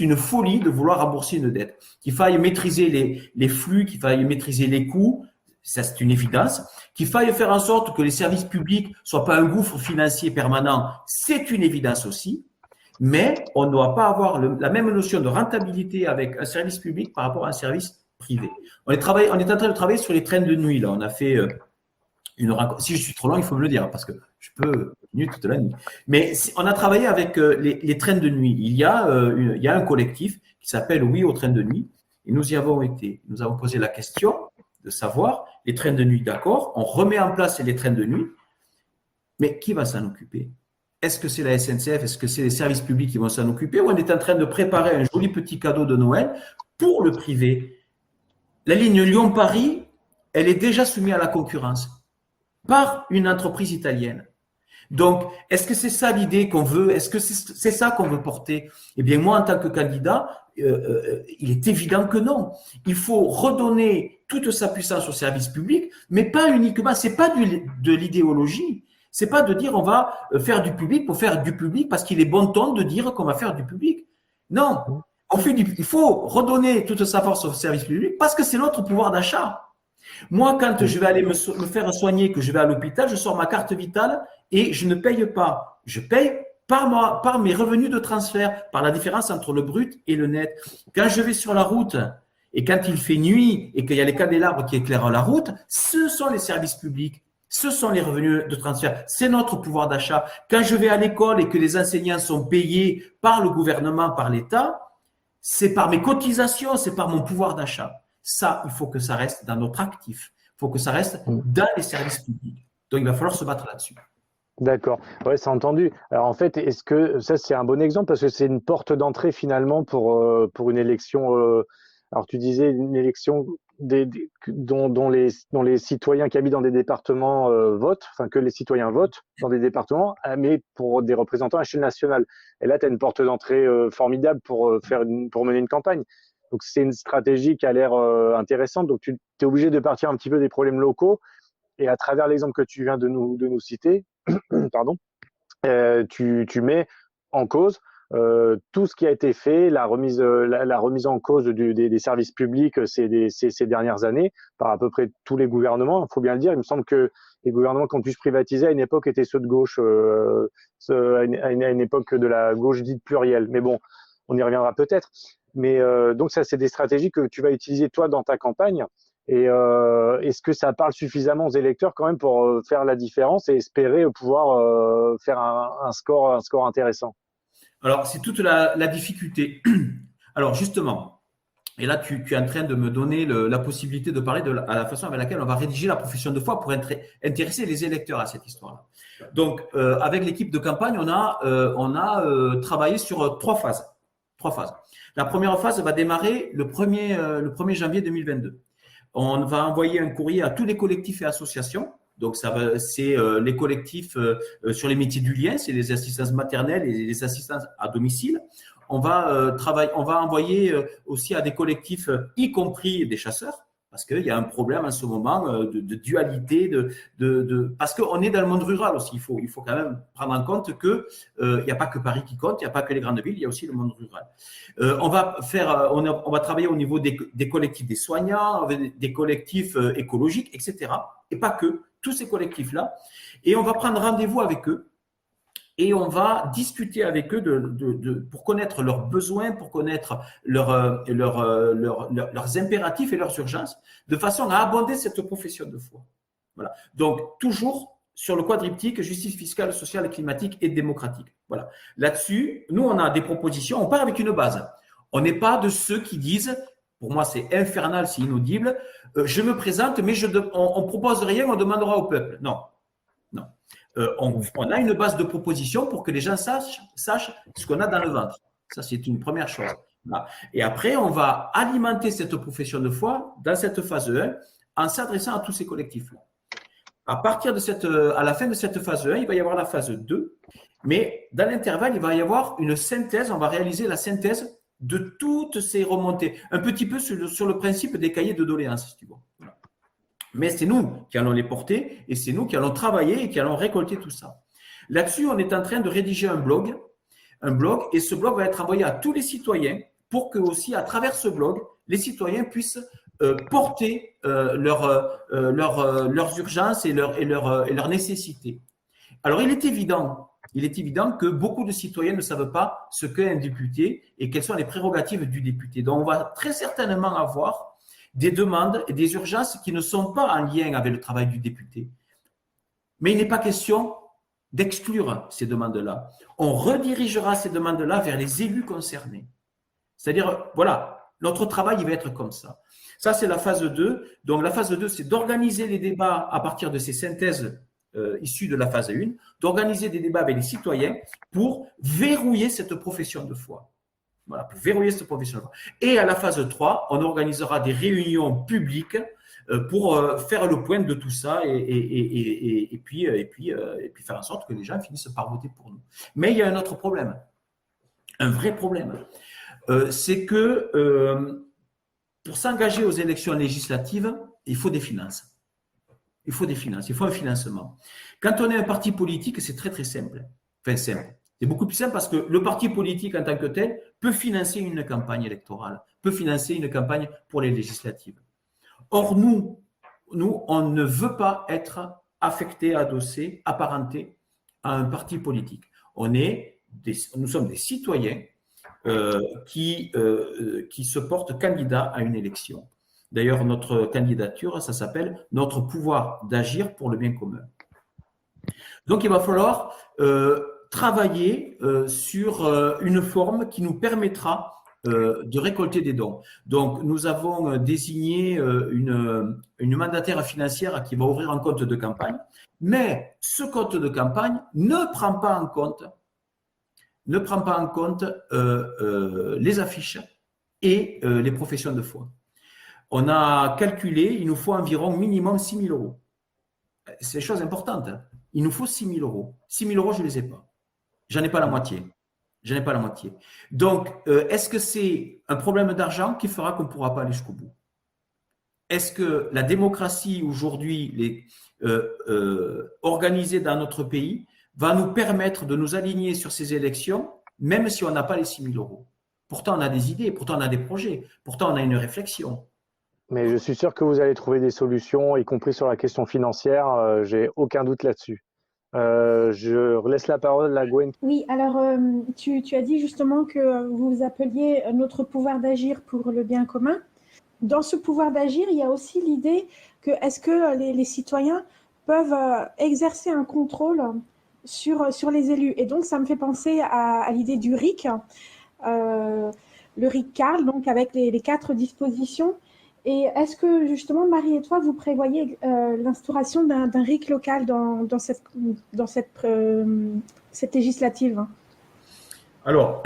une folie de vouloir rembourser une dette. Qu'il faille maîtriser les flux, qu'il faille maîtriser les coûts, ça c'est une évidence. Qu'il faille faire en sorte que les services publics ne soient pas un gouffre financier permanent, c'est une évidence aussi. Mais on ne doit pas avoir la même notion de rentabilité avec un service public par rapport à un service privé. On est en train de travailler sur les trains de nuit. Là, on a fait Si je suis trop long, il faut me le dire parce que je peux continuer toute la nuit. Mais on a travaillé avec les trains de nuit. Il y a un collectif qui s'appelle Oui au train de nuit et nous y avons été. Nous avons posé la question de savoir les trains de nuit, d'accord, on remet en place les trains de nuit, mais qui va s'en occuper? Est-ce que c'est la SNCF? Est-ce que c'est les services publics qui vont s'en occuper? Ou on est en train de préparer un joli petit cadeau de Noël pour le privé? La ligne Lyon-Paris, elle est déjà soumise à la concurrence par une entreprise italienne. Donc, est-ce que c'est ça l'idée qu'on veut? Est-ce que c'est ça qu'on veut porter? Eh bien, moi, en tant que candidat, il est évident que non. Il faut redonner toute sa puissance au service public, mais pas uniquement. C'est pas de l'idéologie. C'est pas de dire on va faire du public pour faire du public parce qu'il est bon ton de dire qu'on va faire du public. Non, il faut redonner toute sa force au service public parce que c'est notre pouvoir d'achat. Moi, quand je vais aller me faire soigner, que je vais à l'hôpital, je sors ma carte vitale et je ne paye pas. Je paye par mes revenus de transfert, par la différence entre le brut et le net. Quand je vais sur la route et quand il fait nuit et qu'il y a les candélabres qui éclairent la route, ce sont les services publics. Ce sont les revenus de transfert. C'est notre pouvoir d'achat. Quand je vais à l'école et que les enseignants sont payés par le gouvernement, par l'État, c'est par mes cotisations, c'est par mon pouvoir d'achat. Ça, il faut que ça reste dans notre actif. Il faut que ça reste dans les services publics. Donc, il va falloir se battre là-dessus. D'accord. Ouais, c'est entendu. Alors, en fait, est-ce que ça, c'est un bon exemple parce que c'est une porte d'entrée finalement pour une élection. Alors, tu disais une élection dont les citoyens qui habitent dans des départements votent, enfin que les citoyens votent dans des départements, mais pour des représentants à échelle nationale. Et là, tu as une porte d'entrée formidable pour mener une campagne. Donc, c'est une stratégie qui a l'air intéressante. Donc, tu es obligé de partir un petit peu des problèmes locaux. Et à travers l'exemple que tu viens de nous citer, pardon, tu mets en cause tout ce qui a été fait, la remise en cause des services publics ces dernières années par à peu près tous les gouvernements. Il faut bien le dire. Il me semble que les gouvernements qui ont pu se privatiser à une époque étaient ceux de gauche, à une époque de la gauche dite plurielle. Mais bon, on y reviendra peut-être. Mais donc ça, c'est des stratégies que tu vas utiliser toi dans ta campagne. Et est-ce que ça parle suffisamment aux électeurs quand même pour faire la différence et espérer pouvoir faire un score intéressant? Alors, c'est toute la difficulté. Alors, justement, et là, tu es en train de me donner la possibilité de parler à la façon avec laquelle on va rédiger la profession de foi pour intéresser les électeurs à cette histoire-là. Donc, avec l'équipe de campagne, on a travaillé sur trois phases. La première phase va démarrer le 1er janvier 2022. On va envoyer un courrier à tous les collectifs et associations. Donc, c'est les collectifs sur les métiers du lien, c'est les assistances maternelles et les assistances à domicile. On va envoyer aussi à des collectifs, y compris des chasseurs, parce qu'il y a un problème en ce moment de dualité, parce qu'on est dans le monde rural aussi. Il faut quand même prendre en compte que il n'y a pas que Paris qui compte, il n'y a pas que les grandes villes, il y a aussi le monde rural. On va travailler au niveau des collectifs des soignants, des collectifs écologiques, etc. Et pas que, tous ces collectifs-là. Et on va prendre rendez-vous avec eux. Et on va discuter avec eux pour connaître leurs besoins, pour connaître leurs impératifs et leurs urgences, de façon à abonder cette profession de foi. Voilà. Donc, toujours sur le quadriptyque justice fiscale, sociale, climatique et démocratique. Voilà. Là-dessus, nous, on a des propositions, on part avec une base. On n'est pas de ceux qui disent, pour moi, c'est infernal, c'est inaudible, je me présente, mais on ne propose rien, on demandera au peuple. Non. On a une base de propositions pour que les gens sachent ce qu'on a dans le ventre. Ça, c'est une première chose. Voilà. Et après, on va alimenter cette profession de foi dans cette phase 1 en s'adressant à tous ces collectifs-là. À la fin de cette phase 1, il va y avoir la phase 2, mais dans l'intervalle, il va y avoir une synthèse. On va réaliser la synthèse de toutes ces remontées, un petit peu sur le principe des cahiers de doléances, si tu vois. Voilà. Mais c'est nous qui allons les porter et c'est nous qui allons travailler et qui allons récolter tout ça. Là-dessus, on est en train de rédiger un blog et ce blog va être envoyé à tous les citoyens pour que aussi, à travers ce blog, les citoyens puissent porter leurs urgences et leurs nécessités. Alors, il est évident que beaucoup de citoyens ne savent pas ce qu'est un député et quelles sont les prérogatives du député. Donc, on va très certainement avoir des demandes et des urgences qui ne sont pas en lien avec le travail du député. Mais il n'est pas question d'exclure ces demandes-là. On redirigera ces demandes-là vers les élus concernés. C'est-à-dire, voilà, notre travail, il va être comme ça. Ça, c'est la phase 2. Donc, la phase 2, c'est d'organiser les débats à partir de ces synthèses issues de la phase 1, d'organiser des débats avec les citoyens pour verrouiller cette profession de foi. Voilà, pour verrouiller cette profession de foi. Et à la phase 3, on organisera des réunions publiques pour faire le point de tout ça et puis faire en sorte que les gens finissent par voter pour nous. Mais il y a un autre problème, un vrai problème. C'est que pour s'engager aux élections législatives, il faut des finances. Il faut des finances, il faut un financement. Quand on est un parti politique, c'est très très simple. Enfin simple. C'est beaucoup plus simple parce que le parti politique en tant que tel peut financer une campagne électorale, peut financer une campagne pour les législatives. Or, nous, on ne veut pas être affecté, adossé, apparenté à un parti politique. Nous sommes des citoyens qui se portent candidats à une élection. D'ailleurs, notre candidature, ça s'appelle « Notre pouvoir d'agir pour le bien commun ». Donc, il va falloir travailler sur une forme qui nous permettra de récolter des dons. Donc, nous avons désigné une mandataire financière qui va ouvrir un compte de campagne, mais ce compte de campagne ne prend pas en compte les affiches et les professions de foi. On a calculé, il nous faut environ minimum 6 000 euros. C'est une chose importante. Il nous faut 6 000 euros. 6 000 euros, je ne les ai pas. J'en ai pas la moitié. Donc, est-ce que c'est un problème d'argent qui fera qu'on ne pourra pas aller jusqu'au bout? Est-ce que la démocratie aujourd'hui organisée dans notre pays va nous permettre de nous aligner sur ces élections, même si on n'a pas les 6 000 euros? Pourtant, on a des idées, pourtant, on a des projets, pourtant, on a une réflexion. Mais je suis sûr que vous allez trouver des solutions, y compris sur la question financière. J'ai aucun doute là-dessus. Je laisse la parole à Gwen. Oui, alors tu as dit justement que vous vous appeliez notre pouvoir d'agir pour le bien commun. Dans ce pouvoir d'agir, il y a aussi l'idée que est-ce que les citoyens peuvent exercer un contrôle sur les élus. Et donc, ça me fait penser à l'idée du RIC, le RIC Carl, donc avec les 4 dispositions. Et est-ce que justement, Marie et toi, vous prévoyez l'instauration d'un RIC local dans cette législative? Alors,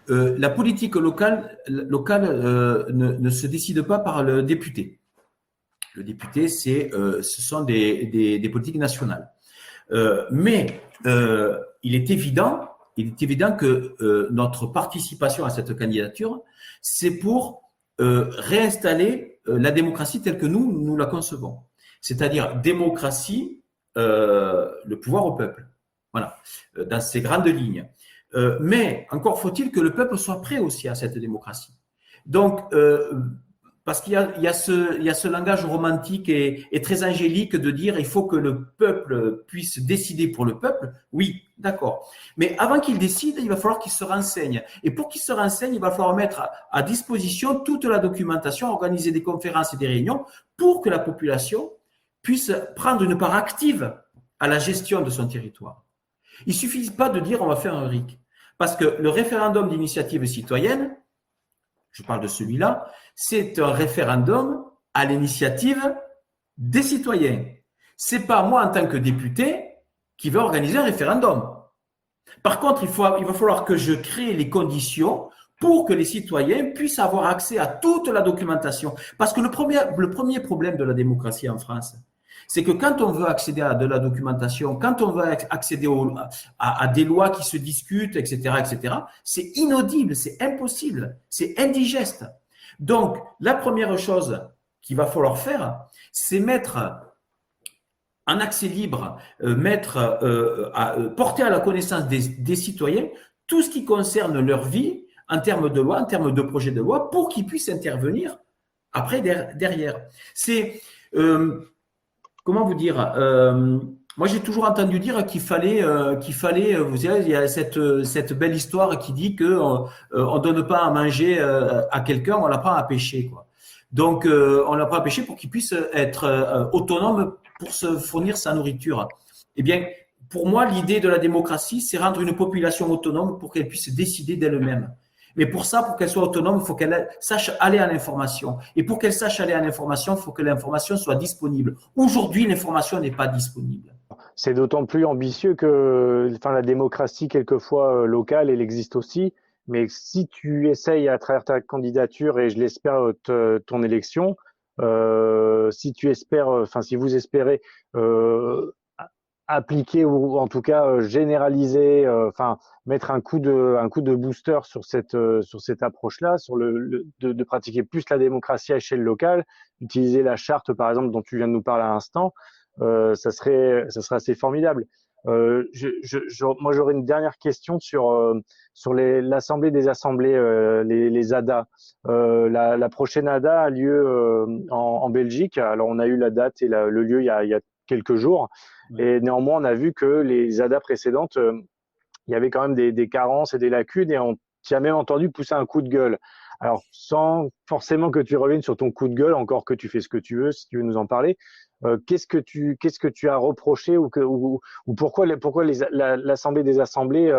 la politique locale ne se décide pas par le député. Le député, ce sont des politiques nationales. Mais il est évident que notre participation à cette candidature, c'est pour réinstaller la démocratie telle que nous la concevons. C'est-à-dire démocratie, le pouvoir au peuple. Voilà, dans ces grandes lignes. Mais encore faut-il que le peuple soit prêt aussi à cette démocratie. Donc, parce qu'il y a ce langage romantique et très angélique de dire il faut que le peuple puisse décider pour le peuple. Oui, d'accord. Mais avant qu'il décide, il va falloir qu'il se renseigne. Et pour qu'il se renseigne, il va falloir mettre à disposition toute la documentation, organiser des conférences et des réunions pour que la population puisse prendre une part active à la gestion de son territoire. Il ne suffit pas de dire on va faire un RIC. Parce que le référendum d'initiative citoyenne, je parle de celui-là, c'est un référendum à l'initiative des citoyens. C'est pas moi en tant que député qui vais organiser un référendum. Par contre, il va falloir que je crée les conditions pour que les citoyens puissent avoir accès à toute la documentation. Parce que le premier problème de la démocratie en France, c'est que quand on veut accéder à de la documentation, quand on veut accéder à des lois qui se discutent, etc., c'est inaudible, c'est impossible, c'est indigeste. Donc, la première chose qu'il va falloir faire, c'est mettre en accès libre, porter à la connaissance des citoyens tout ce qui concerne leur vie en termes de loi, en termes de projet de loi, pour qu'ils puissent intervenir après derrière. C'est comment vous dire, moi j'ai toujours entendu dire qu'il fallait, vous savez, il y a cette belle histoire qui dit que on donne pas à manger à quelqu'un, on l'apprend à pêcher, quoi. Donc on l'apprend à pêcher pour qu'il puisse être autonome pour se fournir sa nourriture. Eh bien, pour moi, l'idée de la démocratie, c'est rendre une population autonome pour qu'elle puisse décider d'elle-même. Mais pour ça, pour qu'elle soit autonome, il faut qu'elle sache aller à l'information. Et pour qu'elle sache aller à l'information, il faut que l'information soit disponible. Aujourd'hui, l'information n'est pas disponible. C'est d'autant plus ambitieux que la démocratie, quelquefois locale, elle existe aussi. Mais si tu essayes à travers ta candidature, et je l'espère, ton élection, si tu espères, si vous espérez euh, appliquer ou en tout cas généraliser, mettre un coup de booster sur cette approche-là, de pratiquer plus la démocratie à échelle locale, utiliser la charte par exemple dont tu viens de nous parler à l'instant, ça serait assez formidable. Moi, j'aurais une dernière question sur l'Assemblée des assemblées, les ADA. La prochaine ADA a lieu en Belgique. Alors, on a eu la date et le lieu il y a quelques jours. Et néanmoins, on a vu que les ADA précédentes, il y avait quand même des carences et des lacunes, et on t'y a même entendu pousser un coup de gueule. Alors, sans forcément que tu reviennes sur ton coup de gueule, encore que tu fais ce que tu veux, si tu veux nous en parler, qu'est-ce que tu as reproché ou pourquoi l'Assemblée des assemblées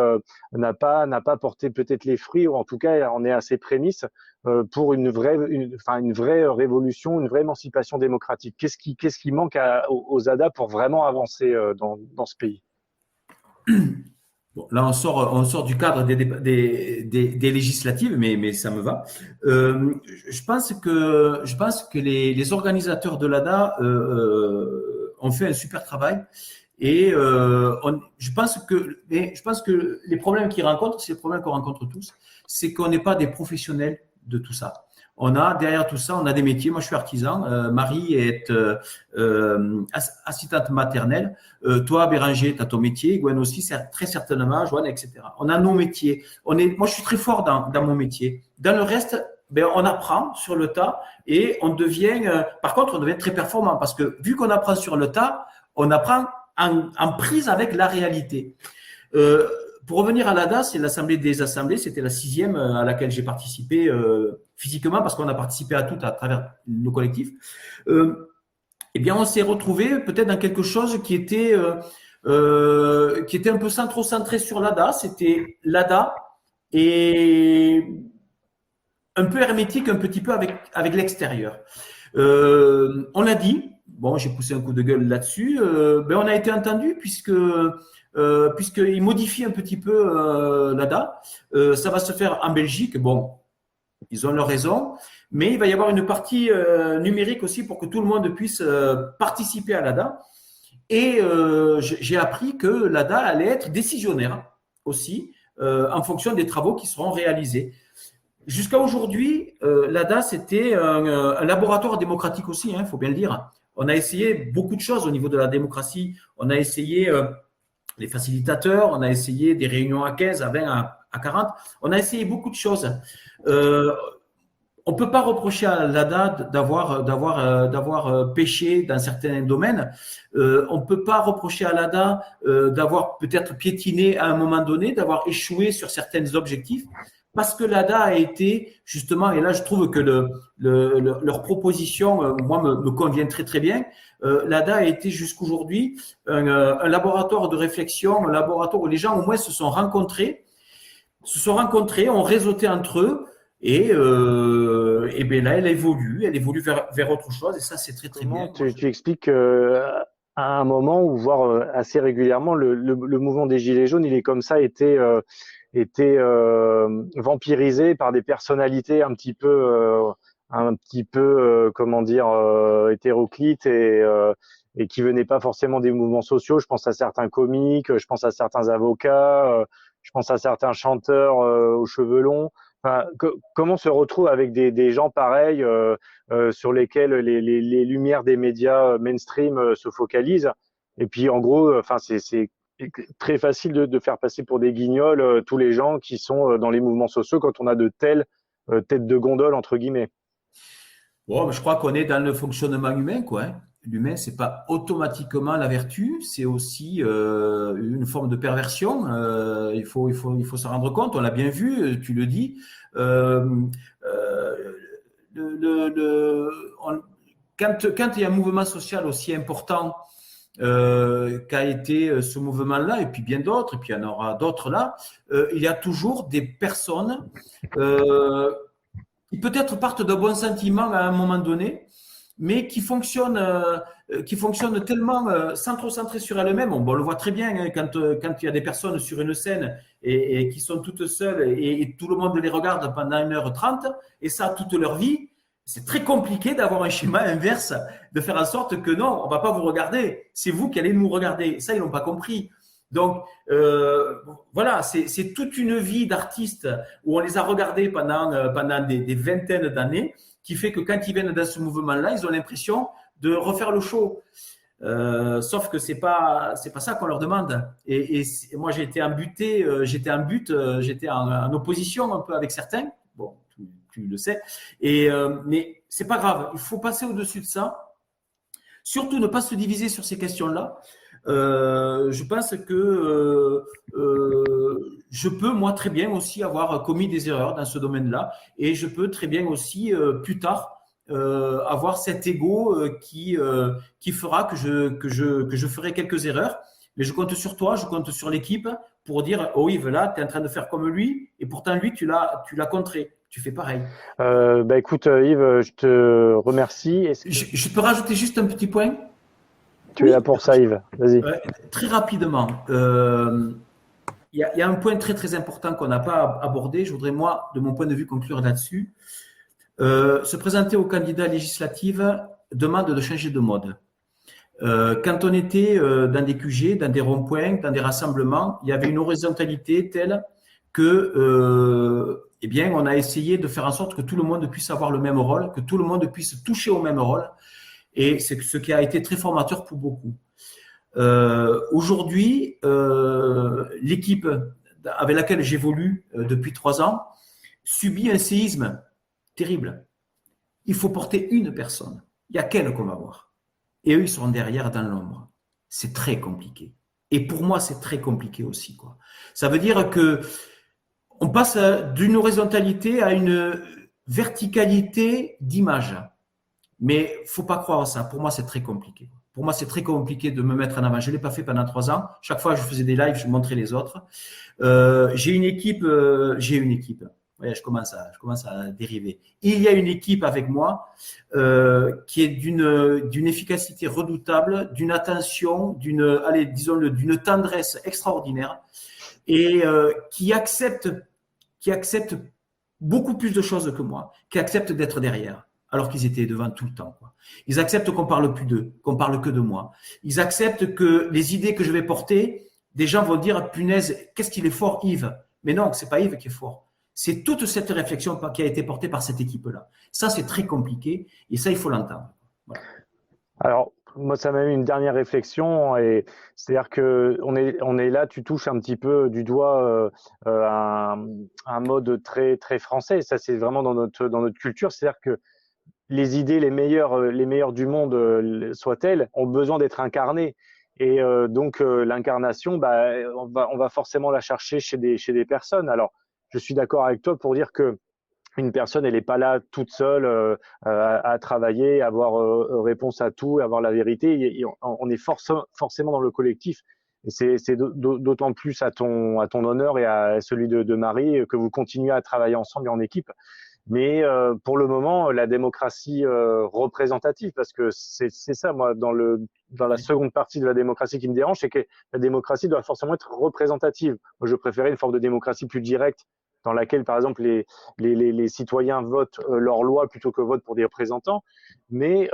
n'a pas porté peut-être les fruits, ou en tout cas on est à ses prémices pour une vraie révolution, une vraie émancipation démocratique. Qu'est-ce qui manque aux ADA pour vraiment avancer dans ce pays? Bon, là, on sort du cadre des législatives, mais ça me va. Je pense que les organisateurs de l'ADA ont fait un super travail. Et je pense que les problèmes qu'ils rencontrent, c'est les problèmes qu'on rencontre tous, c'est qu'on n'est pas des professionnels de tout ça. Derrière tout ça, on a des métiers. Moi, je suis artisan. Marie est assistante maternelle. Toi, Béranger, tu as ton métier. Gwen aussi, très certainement. Joanne, etc. On a nos métiers. Moi, je suis très fort dans mon métier. Dans le reste, on apprend sur le tas et par contre, on devient très performant parce que vu qu'on apprend sur le tas, on apprend en prise avec la réalité. Pour revenir à l'ADA, c'est l'Assemblée des assemblées, c'était la 6e à laquelle j'ai participé physiquement parce qu'on a participé à toutes à travers nos collectifs. Eh bien, on s'est retrouvé peut-être dans quelque chose qui était un peu trop centré sur l'ADA. C'était l'ADA et un peu hermétique un petit peu avec l'extérieur. On l'a dit, bon, j'ai poussé un coup de gueule là-dessus, on a été entendu puisqu'il modifie un petit peu l'ADA. Ça va se faire en Belgique. Bon, ils ont leur raison, mais il va y avoir une partie numérique aussi pour que tout le monde puisse participer à l'ADA. Et j'ai appris que l'ADA allait être décisionnaire aussi en fonction des travaux qui seront réalisés. Jusqu'à aujourd'hui, l'ADA, c'était un laboratoire démocratique aussi, il faut bien le dire. On a essayé beaucoup de choses au niveau de la démocratie. On a essayé les facilitateurs, on a essayé des réunions à 15, à 20, à 40. On a essayé beaucoup de choses. On ne peut pas reprocher à l'ADA d'avoir péché dans certains domaines. On ne peut pas reprocher à l'ADA d'avoir peut-être piétiné à un moment donné, d'avoir échoué sur certains objectifs. Parce que l'ADA a été justement, et là je trouve que leur proposition, moi, me convient très très bien. L'ADA a été jusqu'aujourd'hui un laboratoire de réflexion, un laboratoire où les gens au moins se sont rencontrés, ont réseauté entre eux, et bien là elle évolue vers autre chose, et ça c'est très très bien. Tu expliques à un moment, ou voire assez régulièrement, le mouvement des Gilets jaunes, il est comme ça, était vampirisé par des personnalités un petit peu comment dire, hétéroclites, et qui venaient pas forcément des mouvements sociaux. Je pense à certains comiques, je pense à certains avocats, je pense à certains chanteurs aux cheveux longs. Enfin, comment on se retrouve avec des gens pareils sur lesquels les lumières des médias mainstream se focalisent? Et puis en gros, c'est très facile de faire passer pour des guignols tous les gens qui sont dans les mouvements sociaux quand on a de telles têtes de gondole entre guillemets. Bon, je crois qu'on est dans le fonctionnement humain, quoi. L'humain, c'est pas automatiquement la vertu, c'est aussi une forme de perversion. Il faut se rendre compte. On l'a bien vu, tu le dis. Quand il y a un mouvement social aussi important qu'a été ce mouvement-là, et puis bien d'autres, et puis il y en aura d'autres là, il y a toujours des personnes qui peut-être partent d'un bon sentiment à un moment donné, mais qui fonctionnent tellement sans trop centrer sur elles-mêmes. On le voit très bien hein, quand il y a des personnes sur une scène et qui sont toutes seules et tout le monde les regarde pendant 1h30 et ça toute leur vie. C'est très compliqué d'avoir un schéma inverse, de faire en sorte que non, on ne va pas vous regarder, c'est vous qui allez nous regarder. Ça, ils n'ont pas compris. Donc, voilà, c'est toute une vie d'artistes où on les a regardés pendant des vingtaines d'années, qui fait que quand ils viennent dans ce mouvement-là, ils ont l'impression de refaire le show. Sauf que c'est pas ça qu'on leur demande. Et moi, j'étais en opposition un peu avec certains. Bon, tu le sais. Mais c'est pas grave. Il faut passer au-dessus de ça. Surtout ne pas se diviser sur ces questions-là. Je pense que je peux moi très bien aussi avoir commis des erreurs dans ce domaine-là et je peux très bien aussi plus tard avoir cet ego qui fera que je ferai quelques erreurs. Mais je compte sur toi, je compte sur l'équipe pour dire oh Yves là tu es en train de faire comme lui et pourtant lui tu l'as contré. Tu fais pareil. Écoute Yves, je te remercie. Je peux rajouter juste un petit point? Tu es là pour ça, Yves. Vas-y. Très rapidement, il y a un point très très important qu'on n'a pas abordé. Je voudrais moi, de mon point de vue, conclure là-dessus. Se présenter aux candidats législatives demande de changer de mode. Quand on était dans des QG, dans des ronds-points, dans des rassemblements, il y avait une horizontalité telle que, eh bien, on a essayé de faire en sorte que tout le monde puisse avoir le même rôle, que tout le monde puisse toucher au même rôle. Et c'est ce qui a été très formateur pour beaucoup. Aujourd'hui, l'équipe avec laquelle j'évolue depuis 3 ans subit un séisme terrible. Il faut porter une personne. Il n'y a qu'elle qu'on va voir. Et eux, ils seront derrière dans l'ombre. C'est très compliqué. Et pour moi, c'est très compliqué aussi, quoi. Ça veut dire que on passe d'une horizontalité à une verticalité d'image. Mais faut pas croire à ça. Pour moi, c'est très compliqué. Pour moi, c'est très compliqué de me mettre en avant. Je l'ai pas fait pendant 3 ans. Chaque fois que je faisais des lives, je montrais les autres. J'ai une équipe. Ouais, je commence à dériver. Il y a une équipe avec moi qui est d'une efficacité redoutable, d'une attention, d'une tendresse extraordinaire et qui accepte beaucoup plus de choses que moi, qui accepte d'être derrière. Alors qu'ils étaient devant tout le temps, quoi. Ils acceptent qu'on parle plus d'eux, qu'on parle que de moi. Ils acceptent que les idées que je vais porter, des gens vont dire punaise, qu'est-ce qu'il est fort Yves. Mais non, c'est pas Yves qui est fort. C'est toute cette réflexion qui a été portée par cette équipe-là. Ça, c'est très compliqué et ça, il faut l'entendre. Voilà. Alors, moi, ça m'a mis une dernière réflexion, et c'est-à-dire que on est là, tu touches un petit peu du doigt un mode très très français. Ça, c'est vraiment dans notre culture. C'est-à-dire que les idées les meilleures du monde soient-elles, ont besoin d'être incarnées. Et donc l'incarnation, on va forcément la chercher chez des personnes. Alors, je suis d'accord avec toi pour dire que une personne, elle n'est pas là toute seule à travailler, avoir réponse à tout, avoir la vérité. On est forcément dans le collectif. Et c'est d'autant plus à ton honneur et à celui de Marie que vous continuez à travailler ensemble et en équipe. Mais pour le moment, la démocratie représentative, parce que c'est ça, moi, dans la seconde partie de la démocratie qui me dérange, c'est que la démocratie doit forcément être représentative. Moi, je préférais une forme de démocratie plus directe, dans laquelle, par exemple, les citoyens votent leurs lois plutôt que votent pour des représentants. Mais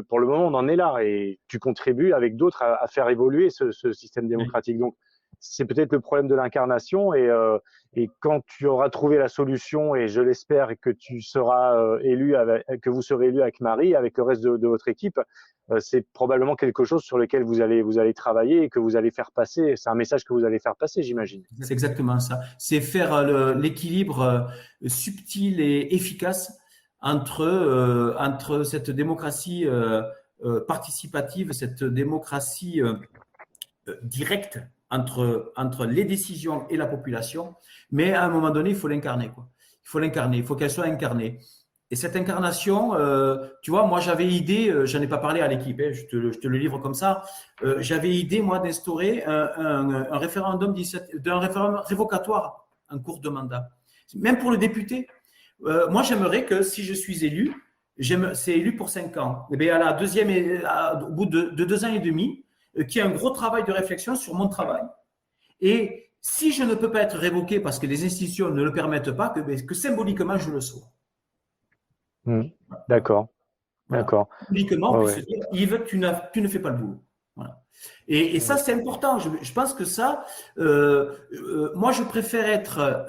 pour le moment, on en est là, et tu contribues avec d'autres à faire évoluer ce système démocratique. Donc, c'est peut-être le problème de l'incarnation, et quand tu auras trouvé la solution, et je l'espère, que tu seras que vous serez élu avec Marie, avec le reste de votre équipe, c'est probablement quelque chose sur lequel vous allez travailler et que vous allez faire passer. C'est un message que vous allez faire passer, j'imagine. C'est exactement ça. C'est faire l'équilibre subtil et efficace entre cette démocratie participative, cette démocratie directe entre les décisions et la population, mais à un moment donné, il faut l'incarner, quoi. Il faut l'incarner, il faut qu'elle soit incarnée. Et cette incarnation, tu vois, moi j'avais idée, j'en ai pas parlé à l'équipe, hein, je te le livre comme ça, j'avais idée, moi, d'instaurer un référendum, d'un référendum révocatoire en cours de mandat. Même pour le député. Moi, j'aimerais que si je suis élu, c'est élu pour 5 ans. Et bien, à la deuxième, au bout de 2 ans et demi, qu'il y ait un gros travail de réflexion sur mon travail. Et si je ne peux pas être révoqué parce que les institutions ne le permettent pas, que symboliquement je le sois. D'accord. Voilà. D'accord. Symboliquement, on peut se dire, Yves, tu ne fais pas le boulot. Voilà. Et ça, c'est important. Je pense que ça, moi, je préfère être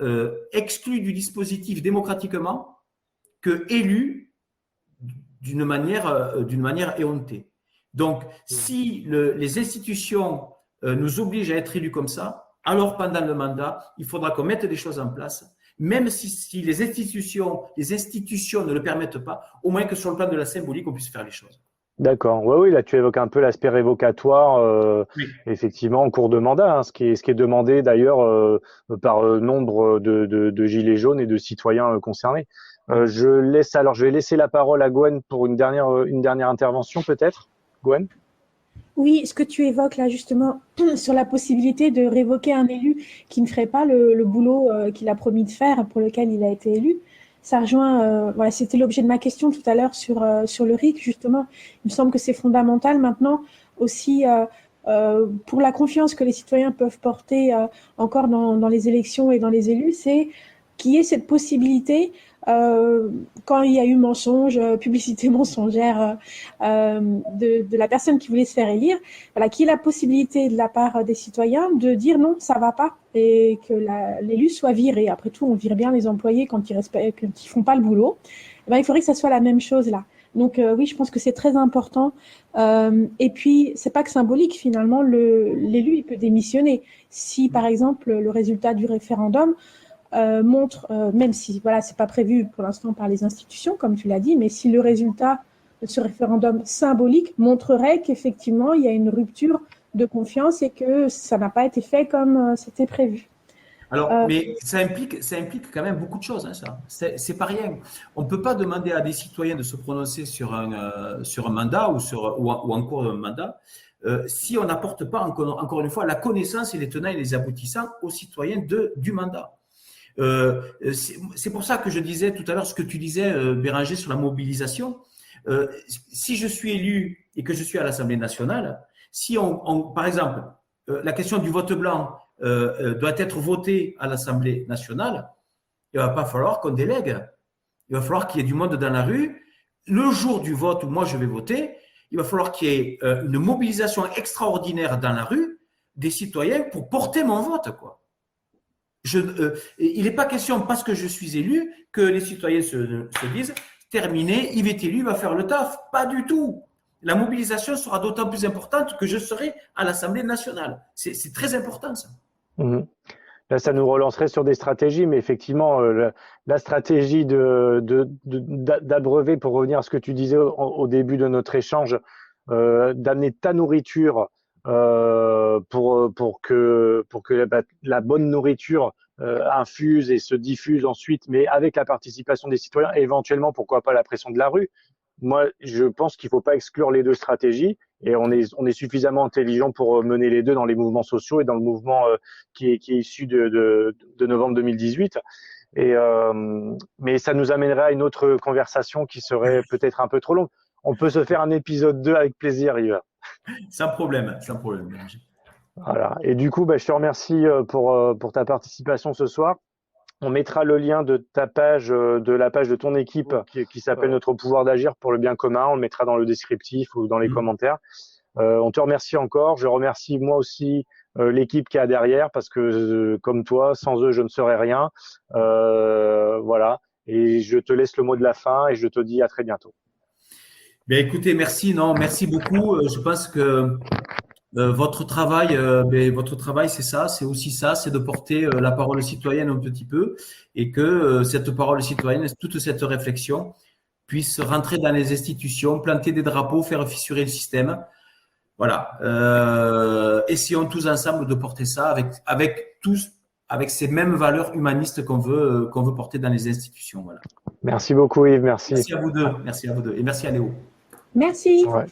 exclu du dispositif démocratiquement que élu d'une manière éhontée. Donc, si les institutions nous obligent à être élus comme ça, alors pendant le mandat, il faudra qu'on mette des choses en place, même si les institutions ne le permettent pas, au moins que sur le plan de la symbolique, on puisse faire les choses. D'accord. Oui, là tu évoques un peu l'aspect révocatoire, Oui. effectivement, en cours de mandat, hein, ce qui est demandé d'ailleurs par nombre de gilets jaunes et de citoyens concernés. Je vais laisser la parole à Gwen pour une dernière intervention peut-être. Gwen? Oui, ce que tu évoques là justement sur la possibilité de révoquer un élu qui ne ferait pas le boulot qu'il a promis de faire pour lequel il a été élu, ça rejoint, voilà, c'était l'objet de ma question tout à l'heure sur le RIC justement. Il me semble que c'est fondamental maintenant aussi pour la confiance que les citoyens peuvent porter encore dans les élections et dans les élus, c'est qu'il y ait cette possibilité quand il y a eu mensonge, publicité mensongère de la personne qui voulait se faire élire, voilà, qu'il y ait la possibilité de la part des citoyens de dire non, ça va pas, et que l'élu soit viré. Après tout, on vire bien les employés quand ils font pas le boulot. Eh ben, il faudrait que ça soit la même chose là. Donc oui, je pense que c'est très important. Et puis, c'est pas que symbolique finalement. L'élu, il peut démissionner si, par exemple, le résultat du référendum montre, même si voilà, c'est pas prévu pour l'instant par les institutions, comme tu l'as dit, mais si le résultat de ce référendum symbolique montrerait qu'effectivement il y a une rupture de confiance et que ça n'a pas été fait comme c'était prévu. Alors, mais ça implique quand même beaucoup de choses, hein, ça. C'est pas rien. On ne peut pas demander à des citoyens de se prononcer sur un mandat ou en cours d'un mandat si on n'apporte pas, encore une fois, la connaissance et les tenants et les aboutissants aux citoyens du mandat. C'est pour ça que je disais tout à l'heure ce que tu disais, Béranger, sur la mobilisation. Si je suis élu et que je suis à l'Assemblée nationale, si par exemple, la question du vote blanc doit être votée à l'Assemblée nationale, il ne va pas falloir qu'on délègue. Il va falloir qu'il y ait du monde dans la rue. Le jour du vote où moi je vais voter, il va falloir qu'il y ait une mobilisation extraordinaire dans la rue des citoyens pour porter mon vote, quoi. Il n'est pas question, parce que je suis élu, que les citoyens se disent terminé, Yves est élu, il va faire le taf. Pas du tout. La mobilisation sera d'autant plus importante que je serai à l'Assemblée nationale. C'est très important, ça. Mmh. Là, ça nous relancerait sur des stratégies, mais effectivement, la stratégie d'abreuver, pour revenir à ce que tu disais au début de notre échange, d'amener ta nourriture pour que la bonne nourriture infuse et se diffuse ensuite, mais avec la participation des citoyens et éventuellement, pourquoi pas, la pression de la rue. Moi, je pense qu'il ne faut pas exclure les deux stratégies et on est suffisamment intelligent pour mener les deux dans les mouvements sociaux et dans le mouvement qui est issu de novembre 2018. Mais ça nous amènerait à une autre conversation qui serait peut-être un peu trop longue. On peut se faire un épisode 2 avec plaisir, Yves. Sans problème, sans problème. Voilà. Et du coup, je te remercie pour ta participation ce soir. On mettra le lien de ta page, de la page de ton équipe qui s'appelle Notre pouvoir d'agir pour le bien commun. On le mettra dans le descriptif ou dans les commentaires. On te remercie encore. Je remercie moi aussi l'équipe qui est derrière parce que comme toi, sans eux, je ne serais rien. Voilà. Et je te laisse le mot de la fin et je te dis à très bientôt. Bien, écoutez, merci. Non, merci beaucoup. Je pense que votre travail, c'est ça, c'est aussi ça, c'est de porter la parole citoyenne un petit peu et que cette parole citoyenne, toute cette réflexion puisse rentrer dans les institutions, planter des drapeaux, faire fissurer le système. Voilà. Essayons tous ensemble de porter ça avec ces mêmes valeurs humanistes qu'on veut porter dans les institutions. Voilà. Merci beaucoup Yves, merci. Merci à vous deux, merci à vous deux. Et merci à Léo. Merci. Ouais.